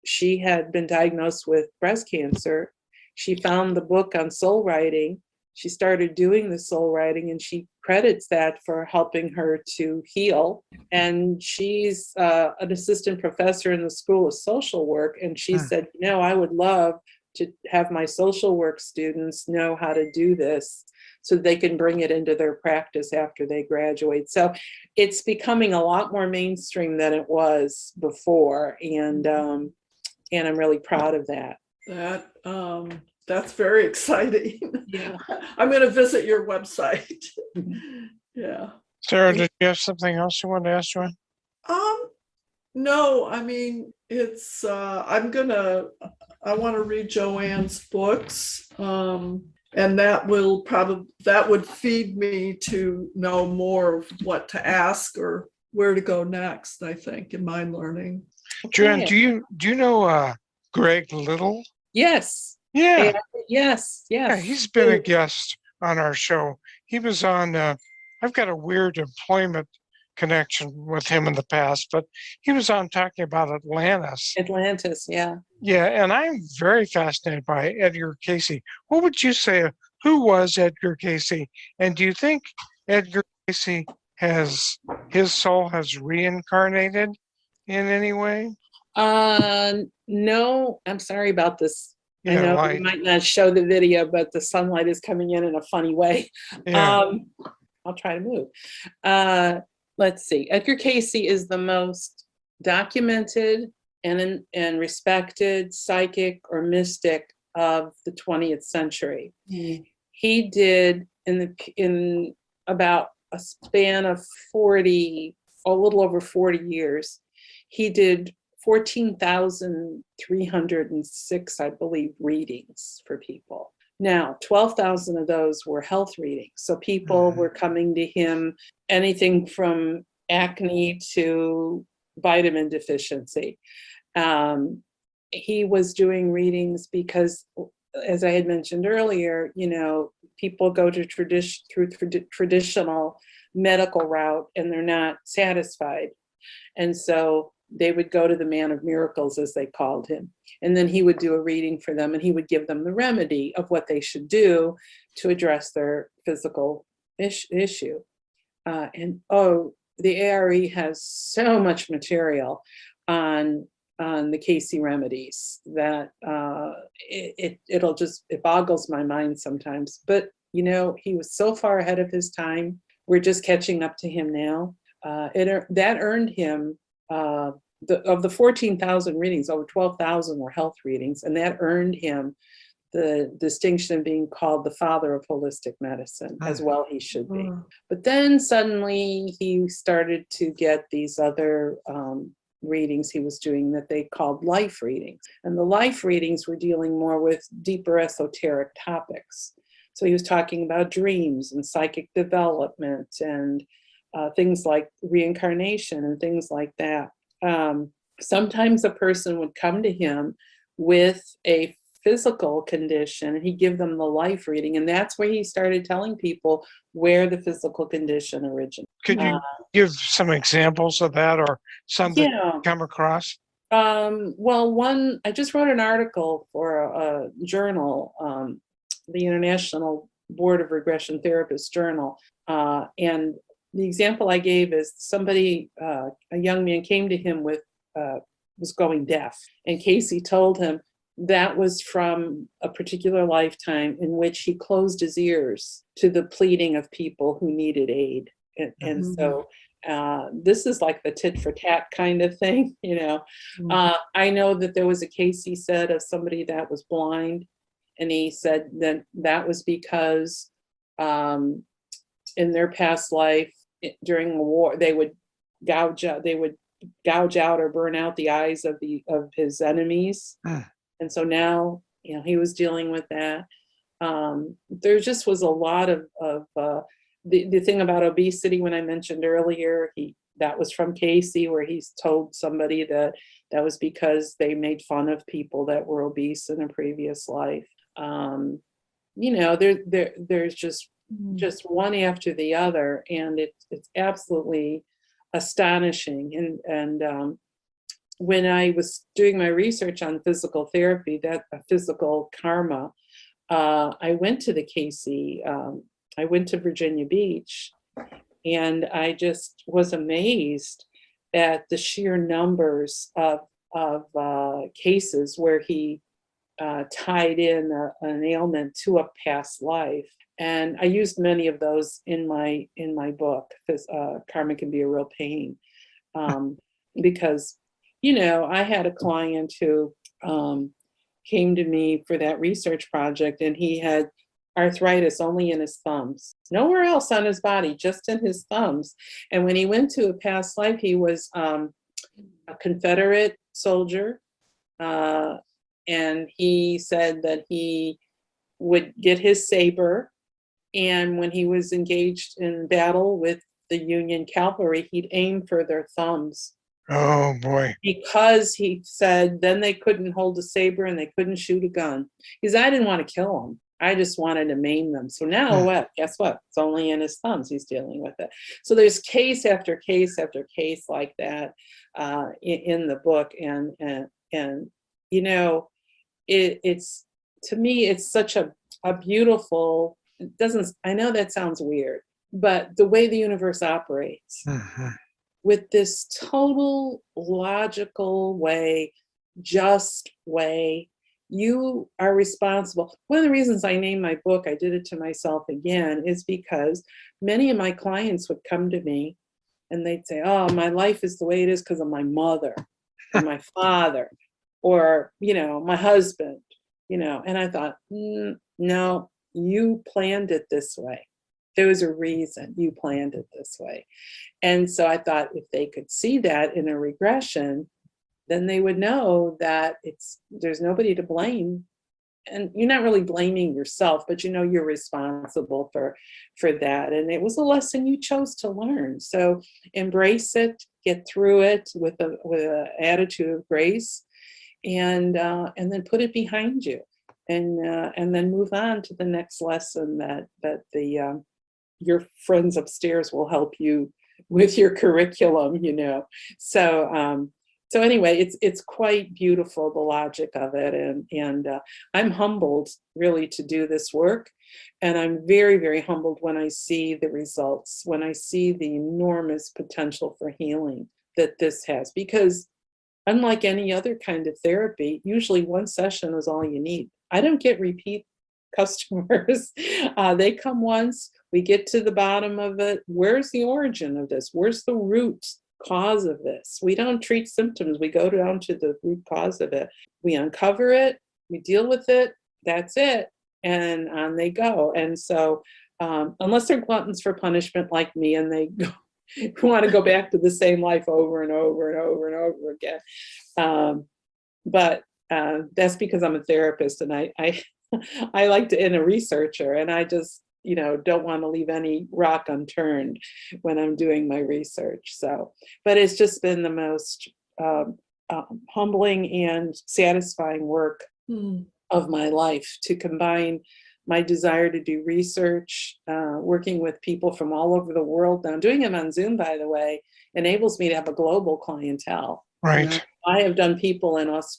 she had been diagnosed with breast cancer. She found the book on soul writing. She started doing the soul writing, and she credits that for helping her to heal. And she's an assistant professor in the School of Social Work. And she said, I would love to have my social work students know how to do this so they can bring it into their practice after they graduate. So it's becoming a lot more mainstream than it was before. And I'm really proud of that. That's very exciting. Yeah. I'm going to visit your website. Yeah. Sarah, did you have something else you wanted to ask Joanne? No, I mean, it's, I want to read Joanne's books. And that would feed me to know more of what to ask or where to go next, I think, in my learning. Joanne, do you know Greg Little? Yes. Yeah. Yes. Yeah, he's been a guest on our show. He was on, I've got a weird employment connection with him in the past, but he was on talking about Atlantis, yeah. Yeah, and I'm very fascinated by Edgar Casey. What would you say, who was Edgar Casey? And do you think Edgar Casey his soul has reincarnated in any way? No, I'm sorry about this. Yeah, I know light. we might not show the video, but the sunlight is coming in a funny way. Yeah. I'll try to move. Let's see. Edgar Casey is the most documented and respected psychic or mystic of the 20th century. He did in about a span of a little over 40 years, he did 14,306, I believe, readings for people. Now, 12,000 of those were health readings. So people were coming to him, anything from acne to vitamin deficiency. He was doing readings because, as I had mentioned earlier, people go to traditional medical route and they're not satisfied. And so they would go to the man of miracles, as they called him. And then he would do a reading for them and he would give them the remedy of what they should do to address their physical issue. The ARE has so much material on the Casey remedies that it boggles my mind sometimes. But, he was so far ahead of his time. We're just catching up to him now. That earned him, of the 14,000 readings, over 12,000 were health readings, and that earned him the distinction of being called the father of holistic medicine, as well he should be. But then suddenly he started to get these other readings he was doing that they called life readings. And the life readings were dealing more with deeper esoteric topics. So he was talking about dreams and psychic development and things like reincarnation and things like that. Sometimes a person would come to him with a physical condition and he'd give them the life reading. And that's where he started telling people where the physical condition originated. Could you give some examples of that or something you come across? Well, I just wrote an article for a journal, the International Board of Regression Therapists Journal. And the example I gave is somebody, a young man came to him was going deaf. And Casey told him that was from a particular lifetime in which he closed his ears to the pleading of people who needed aid. And so this is like the tit for tat kind of thing, I know that there was a case, he said, of somebody that was blind, and he said that was because in their past life during a war, they would gouge out or burn out the eyes of his enemies. And so now, he was dealing with that. There just was a lot of the thing about obesity, when I mentioned earlier, that was from Casey, where he's told somebody that was because they made fun of people that were obese in a previous life. There's just one after the other, and it's absolutely astonishing. And when I was doing my research on physical therapy, physical karma, I went to the Casey. I went to Virginia Beach, and I just was amazed at the sheer numbers of cases where he tied in an ailment to a past life. And I used many of those in my book, because karma can be a real pain. Because, I had a client who came to me for that research project, and he had arthritis only in his thumbs, nowhere else on his body, just in his thumbs. And when he went to a past life, he was a Confederate soldier. And he said that he would get his saber, and when he was engaged in battle with the Union cavalry, he'd aim for their thumbs. Oh boy. Because he said then they couldn't hold a saber and they couldn't shoot a gun. He said, I didn't want to kill them. I just wanted to maim them. So now what? Guess what? It's only in his thumbs. He's dealing with it. So there's case after case after case like that in the book. And it's, to me, it's such a beautiful, I know that sounds weird, but the way the universe operates with this total logical way, just way, you are responsible. One of the reasons I named my book, I Did It to Myself Again, is because many of my clients would come to me and they'd say, oh, my life is the way it is because of my mother or my father or, my husband, and I thought, no, you planned it this way. There was a reason you planned it this way. And so I thought if they could see that in a regression, then they would know that there's nobody to blame. And you're not really blaming yourself, but you're responsible for that. And it was a lesson you chose to learn. So embrace it, get through it with an attitude of grace, and then put it behind you, and then move on to the next lesson that your friends upstairs will help you with your curriculum, So anyway, it's quite beautiful, the logic of it, and I'm humbled really to do this work, and I'm very, very humbled when I see the results, when I see the enormous potential for healing that this has, because unlike any other kind of therapy, usually one session is all you need. I don't get repeat customers. They come once, we get to the bottom of it. Where's the origin of this? Where's the root cause of this? We don't treat symptoms. We go down to the root cause of it. We uncover it, we deal with it, that's it, and on they go. And so unless they're gluttons for punishment like me and they want to go back to the same life over and over and over and over again. But that's because I'm a therapist and I like to, and a researcher, and I just, don't want to leave any rock unturned when I'm doing my research. So, but it's just been the most humbling and satisfying work of my life to combine my desire to do research, working with people from all over the world. Now, doing it on Zoom, by the way, enables me to have a global clientele. Right. I have done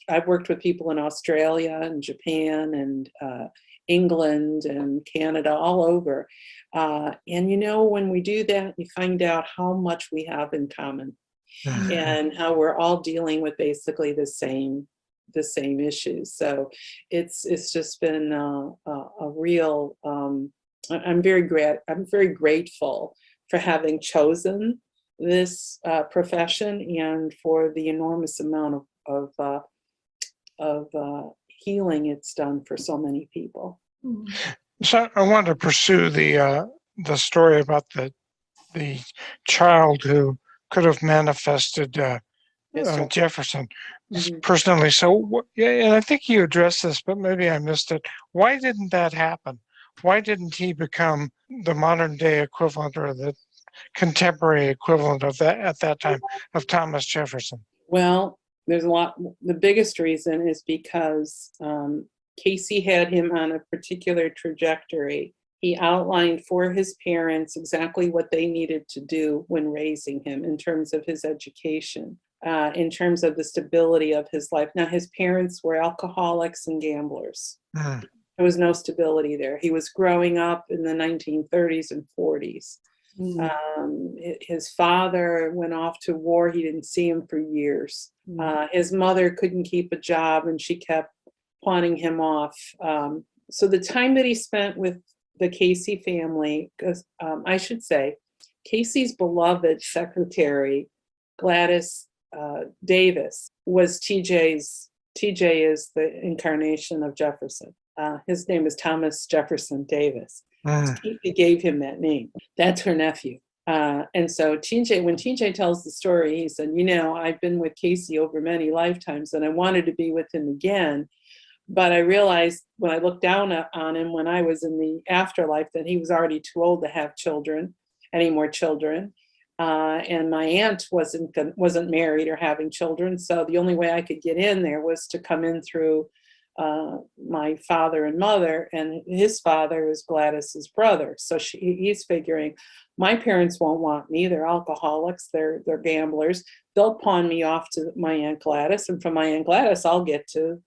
I've worked with people in Australia and Japan and England and Canada, all over. And when we do that, you find out how much we have in common and how we're all dealing with basically the same issues. So it's just been a real, I'm very grateful for having chosen this profession and for the enormous amount of healing it's done for so many people. So I wanted to pursue the story about the child who could have manifested Jefferson personally. So yeah, and I think you addressed this, but maybe I missed it. Why didn't that happen? Why didn't he become the modern day equivalent or the contemporary equivalent of that at that time of Thomas Jefferson? Well, there's a lot. The biggest reason is because Casey had him on a particular trajectory. He outlined for his parents exactly what they needed to do when raising him in terms of his education, in terms of the stability of his life. Now, his parents were alcoholics and gamblers. There was no stability there. He was growing up in the 1930s and 40s. His father went off to war. He didn't see him for years. His mother couldn't keep a job and she kept pawning him off. So the time that he spent with the Casey family, because I should say, Casey's beloved secretary, Gladys Davis, was TJ is the incarnation of Jefferson. His name is Thomas Jefferson Davis. He gave him that name. That's her nephew. And so when TJ tells the story, he said, I've been with Casey over many lifetimes and I wanted to be with him again. But I realized when I looked down on him when I was in the afterlife that he was already too old to have any more children. And my aunt wasn't married or having children. So the only way I could get in there was to come in through my father and mother, and his father is Gladys's brother. So he's figuring, my parents won't want me. They're alcoholics. They're gamblers. They'll pawn me off to my Aunt Gladys, and from my Aunt Gladys, I'll get to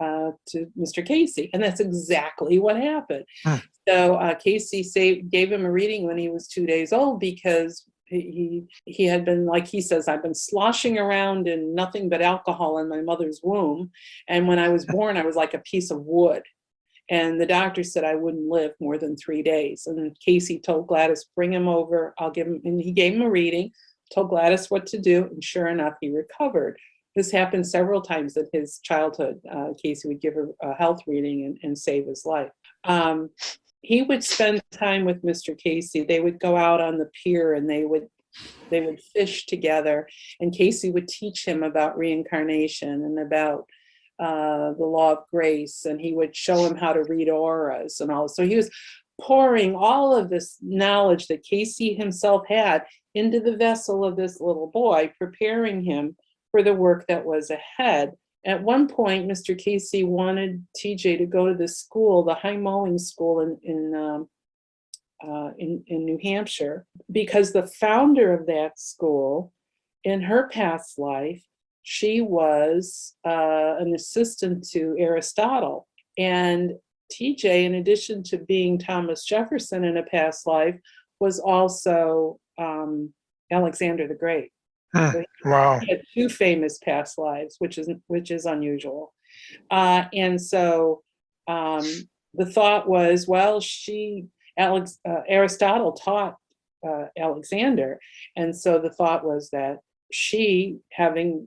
Mr. Casey. And that's exactly what happened. So Casey gave him a reading when he was 2 days old because he had been, like he says, I've been sloshing around in nothing but alcohol in my mother's womb. And when I was born, I was like a piece of wood. And the doctor said I wouldn't live more than 3 days. And Casey told Gladys, bring him over. I'll give him, and he gave him a reading, told Gladys what to do. And sure enough, he recovered. This happened several times in his childhood. Casey would give a health reading and save his life. He would spend time with Mr. Casey. They would go out on the pier and they would fish together. And Casey would teach him about reincarnation and about the law of grace. And he would show him how to read auras and all. So he was pouring all of this knowledge that Casey himself had into the vessel of this little boy, preparing him for the work that was ahead. At one point, Mr. Casey wanted TJ to go to this school, the high mowing school in New Hampshire, because the founder of that school, in her past life, she was an assistant to Aristotle. And TJ, in addition to being Thomas Jefferson in a past life, was also Alexander the Great. So Wow. he had 2 famous past lives, which is unusual. And so the thought was, well, Aristotle taught Alexander. And so the thought was that she, having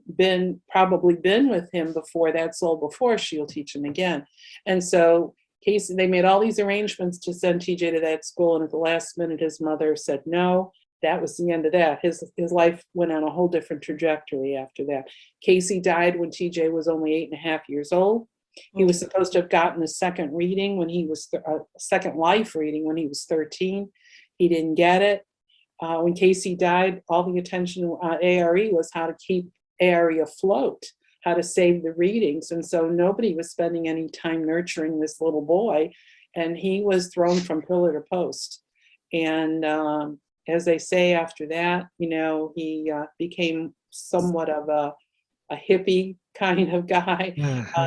probably been with him before, that soul before, she'll teach him again. And so Casey, they made all these arrangements to send TJ to that school. And at the last minute, his mother said no. That was the end of that. His life went on a whole different trajectory after that. Casey died when TJ was only 8.5 years old. He was supposed to have gotten a second reading when he was second life reading when he was 13. He didn't get it. When Casey died, all the attention on ARE was how to keep ARE afloat, how to save the readings. And so nobody was spending any time nurturing this little boy. And he was thrown from pillar to post. And as they say after that, he became somewhat of a hippie kind of guy.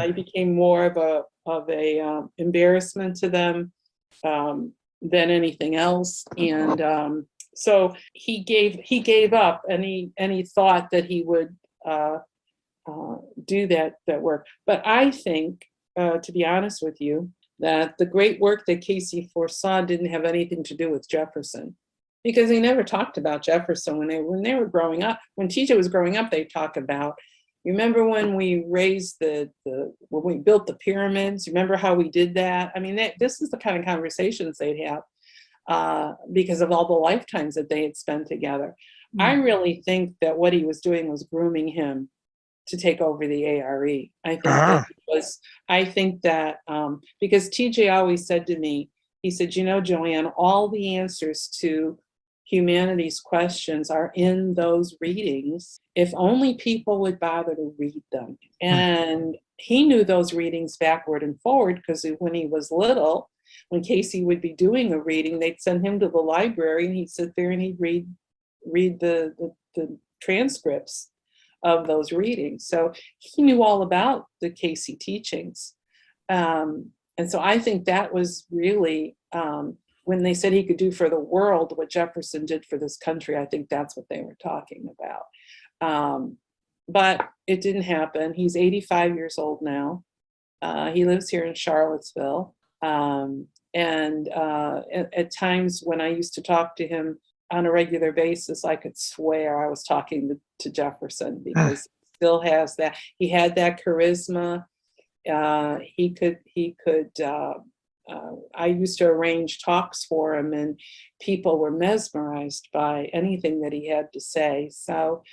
He became more of a embarrassment to them than anything else. And so he gave up, and he thought that he would do that work. But I think, to be honest with you, that the great work that Casey foresaw didn't have anything to do with Jefferson. because he never talked about Jefferson when they were growing up. When TJ was growing up, they talk about, remember when we raised when we built the pyramids? Remember how we did that? I mean, this is the kind of conversations they'd have because of all the lifetimes that they had spent together. Mm-hmm. I really think that what he was doing was grooming him to take over the ARE. I think that because TJ always said to me, he said, Joanne, all the answers to humanity's questions are in those readings, if only people would bother to read them. And he knew those readings backward and forward, because when he was little, when Casey would be doing a reading, they'd send him to the library and he'd sit there and he'd read the transcripts of those readings. So he knew all about the Casey teachings. And so I think that was really, when they said he could do for the world what Jefferson did for this country, I think that's what they were talking about. But it didn't happen. He's 85 years old now. He lives here in Charlottesville. And at times when I used to talk to him on a regular basis, I could swear I was talking to Jefferson, because he still has that. He had that charisma. He could. I used to arrange talks for him, and people were mesmerized by anything that he had to say. So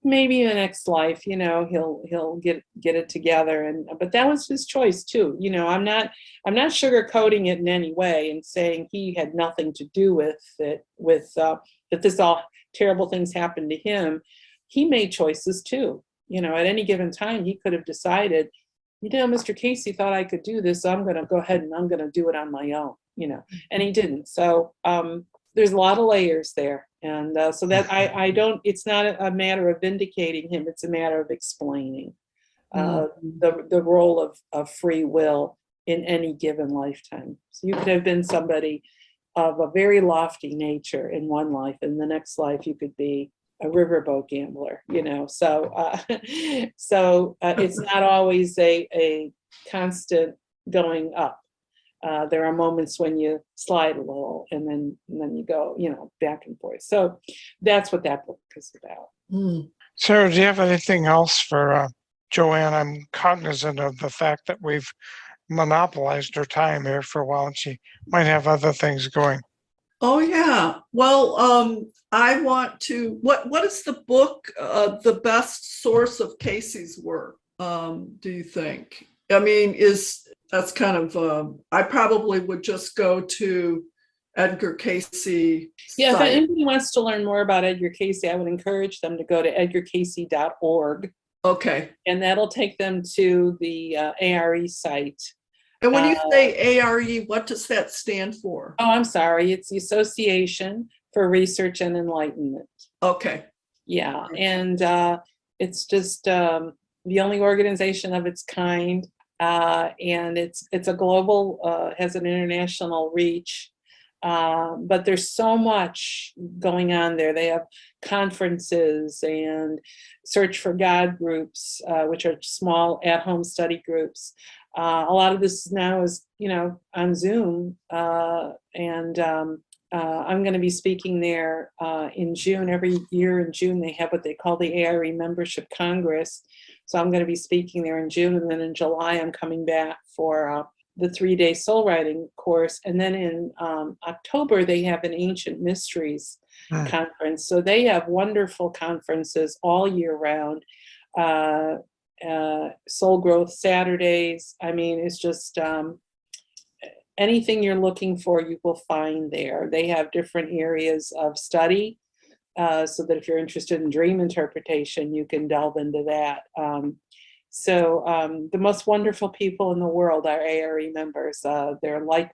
maybe in the next life, he'll get it together. But that was his choice too. I'm not sugarcoating it in any way and saying he had nothing to do with it, that this all terrible things happened to him. He made choices too. At any given time, he could have decided, Mr. Casey thought I could do this, so I'm going to go ahead and I'm going to do it on my own, and he didn't. So there's a lot of layers there. And so that it's not a matter of vindicating him. It's a matter of explaining the role of free will in any given lifetime. So you could have been somebody of a very lofty nature in one life. In the next life, you could be a riverboat gambler, so it's not always a constant going up. There are moments when you slide a little and then you go, back and forth. So that's what that book is about. Sarah, do you have anything else for Joanne? I'm cognizant of the fact that we've monopolized her time here for a while, and she might have other things going. Oh yeah. Well, I want to. What is the book? The best source of Casey's work? Do you think? I mean, that's kind of? I probably would just go to Edgar Casey. Yeah, if anybody wants to learn more about Edgar Casey, I would encourage them to go to edgarcasey.org. Okay. And that'll take them to the ARE site. And when you say ARE, what does that stand for? Oh, I'm sorry. It's the Association for Research and Enlightenment. Okay. Yeah. And it's just the only organization of its kind. And it's a global, has an international reach. But there's so much going on there. They have conferences and Search for God groups, which are small at-home study groups. A lot of this now is, on Zoom. And I'm going to be speaking there in June. Every year in June, they have what they call the ARE Membership Congress. So I'm going to be speaking there in June. And then in July, I'm coming back for the 3-day soul writing course. And then in October, they have an Ancient Mysteries conference. So they have wonderful conferences all year round. Soul Growth Saturdays. I mean, it's just anything you're looking for, you will find there. They have different areas of study, so that if you're interested in dream interpretation, you can delve into that. So the most wonderful people in the world are ARE members. They're and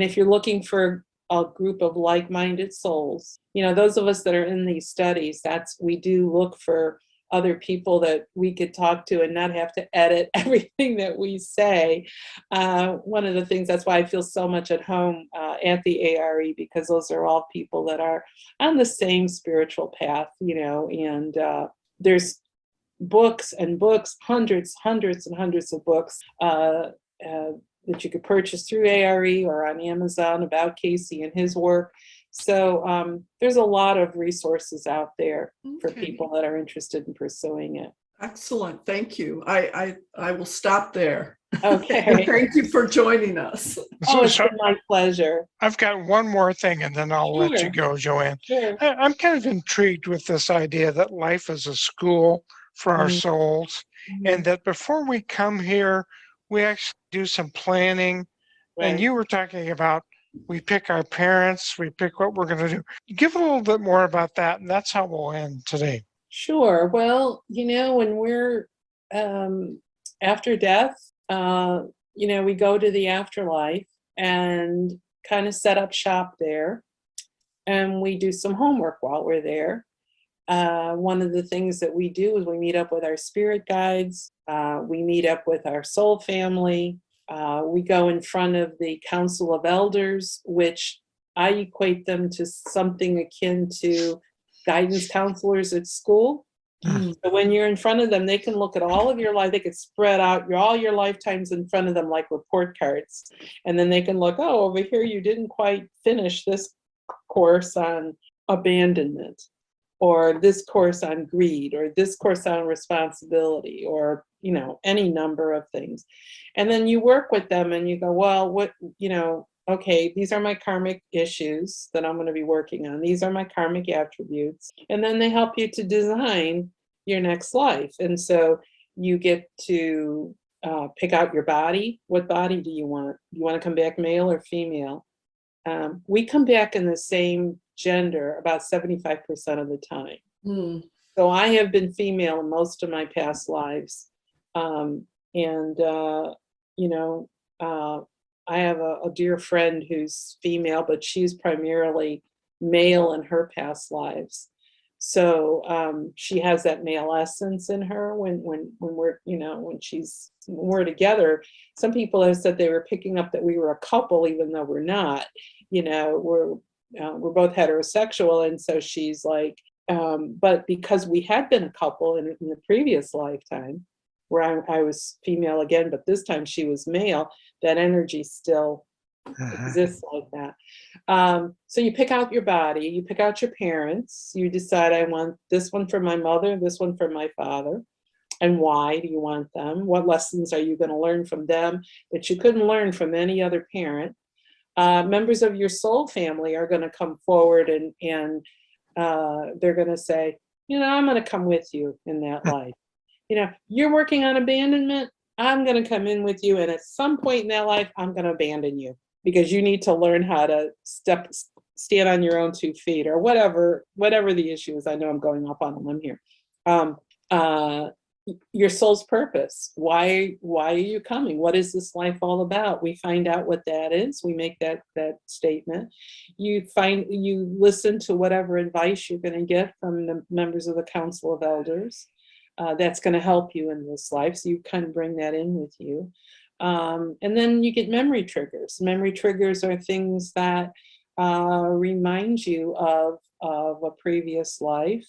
if you're looking for a group of like-minded souls, those of us that are in these studies, we do look for other people that we could talk to and not have to edit everything that we say. One of the things, that's why I feel so much at home at the ARE, because those are all people that are on the same spiritual path, and there's books and books, hundreds and hundreds of books that you could purchase through ARE or on Amazon about Casey and his work. So there's a lot of resources out there for Okay. people that are interested in pursuing it. Excellent. Thank you. I will stop there. Okay. Thank you for joining us. Oh, it's So been my pleasure. I've got one more thing and then I'll let you Sure. go, Joanne. Sure. I'm kind of intrigued with this idea that life is a school for our Mhm. souls, and that before we come here, we actually do some planning. And Right. you were talking about we pick our parents, we pick what we're going to do. Give a little bit more about that, and that's how we'll end today. Sure. Well, when we're after death, we go to the afterlife and kind of set up shop there. And we do some homework while we're there. One of the things that we do is we meet up with our spirit guides. We meet up with our soul family. We go in front of the Council of Elders, which I equate them to something akin to guidance counselors at school. So when you're in front of them, they can look at all of your life. They could spread out all your lifetimes in front of them like report cards. And then they can look, oh, over here, you didn't quite finish this course on abandonment, or this course on greed, or this course on responsibility, or any number of things. And then you work with them and you go, well, okay, these are my karmic issues that I'm going to be working on. These are my karmic attributes. And then they help you to design your next life. And so you get to pick out your body. What body do you want? You want to come back male or female? We come back in the same gender about 75% of the time. So I have been female in most of my past lives. I have a dear friend who's female, but she's primarily male in her past lives. So she has that male essence in her when we're together. Some people have said they were picking up that we were a couple, even though we're not. We're both heterosexual, and so she's like, but because we had been a couple in the previous lifetime, where I was female again, but this time she was male, that energy still exists like that. So you pick out your body, you pick out your parents, you decide, I want this one for my mother, this one for my father. And why do you want them? What lessons are you going to learn from them that you couldn't learn from any other parent? Members of your soul family are going to come forward and they're going to say, I'm going to come with you in that life. You're working on abandonment. I'm going to come in with you. And at some point in that life, I'm going to abandon you because you need to learn how to stand on your own 2 feet, or whatever the issue is. I know I'm going off on a limb here. Your soul's purpose. Why are you coming? What is this life all about? We find out what that is. We make that statement. You listen to whatever advice you're going to get from the members of the Council of Elders. That's going to help you in this life. So you kind of bring that in with you. And then you get memory triggers. Memory triggers are things that remind you of a previous life.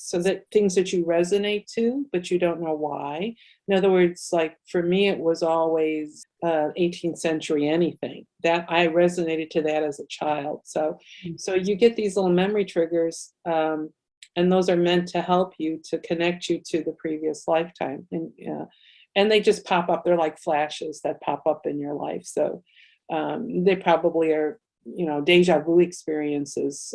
So that things that you resonate to, but you don't know why. In other words, like for me, it was always 18th century anything that I resonated to that as a child. So you get these little memory triggers, and those are meant to help you to connect you to the previous lifetime. And they just pop up. They're like flashes that pop up in your life. So they probably are, deja vu experiences.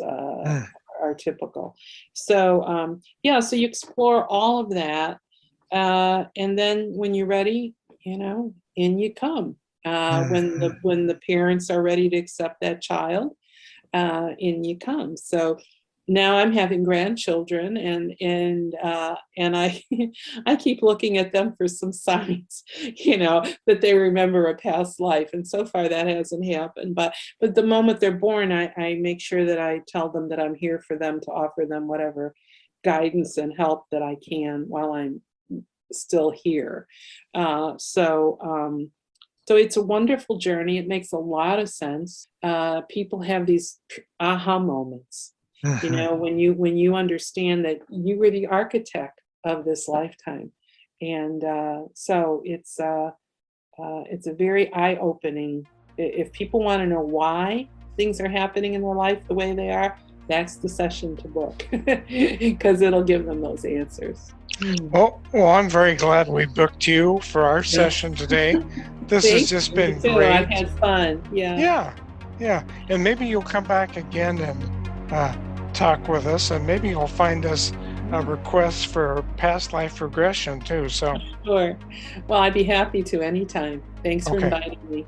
Are typical. So so you explore all of that, and then when you're ready, in you come. When the parents are ready to accept that child, in you come. So now I'm having grandchildren, and I I keep looking at them for some signs, that they remember a past life. And so far that hasn't happened. But the moment they're born, I make sure that I tell them that I'm here for them, to offer them whatever guidance and help that I can while I'm still here. So it's a wonderful journey. It makes a lot of sense. People have these aha moments. When you understand that you were the architect of this lifetime, and so it's a very eye-opening. If people want to know why, things are happening in their life the way they are, that's the session to book because it'll give them those answers. Well, I'm very glad we booked you for our session today. This has just been great. I've had fun. Yeah. And maybe you'll come back again and talk with us, and maybe you'll find us a request for past life regression too. So sure. Well, I'd be happy to anytime. Thanks for Okay. inviting me.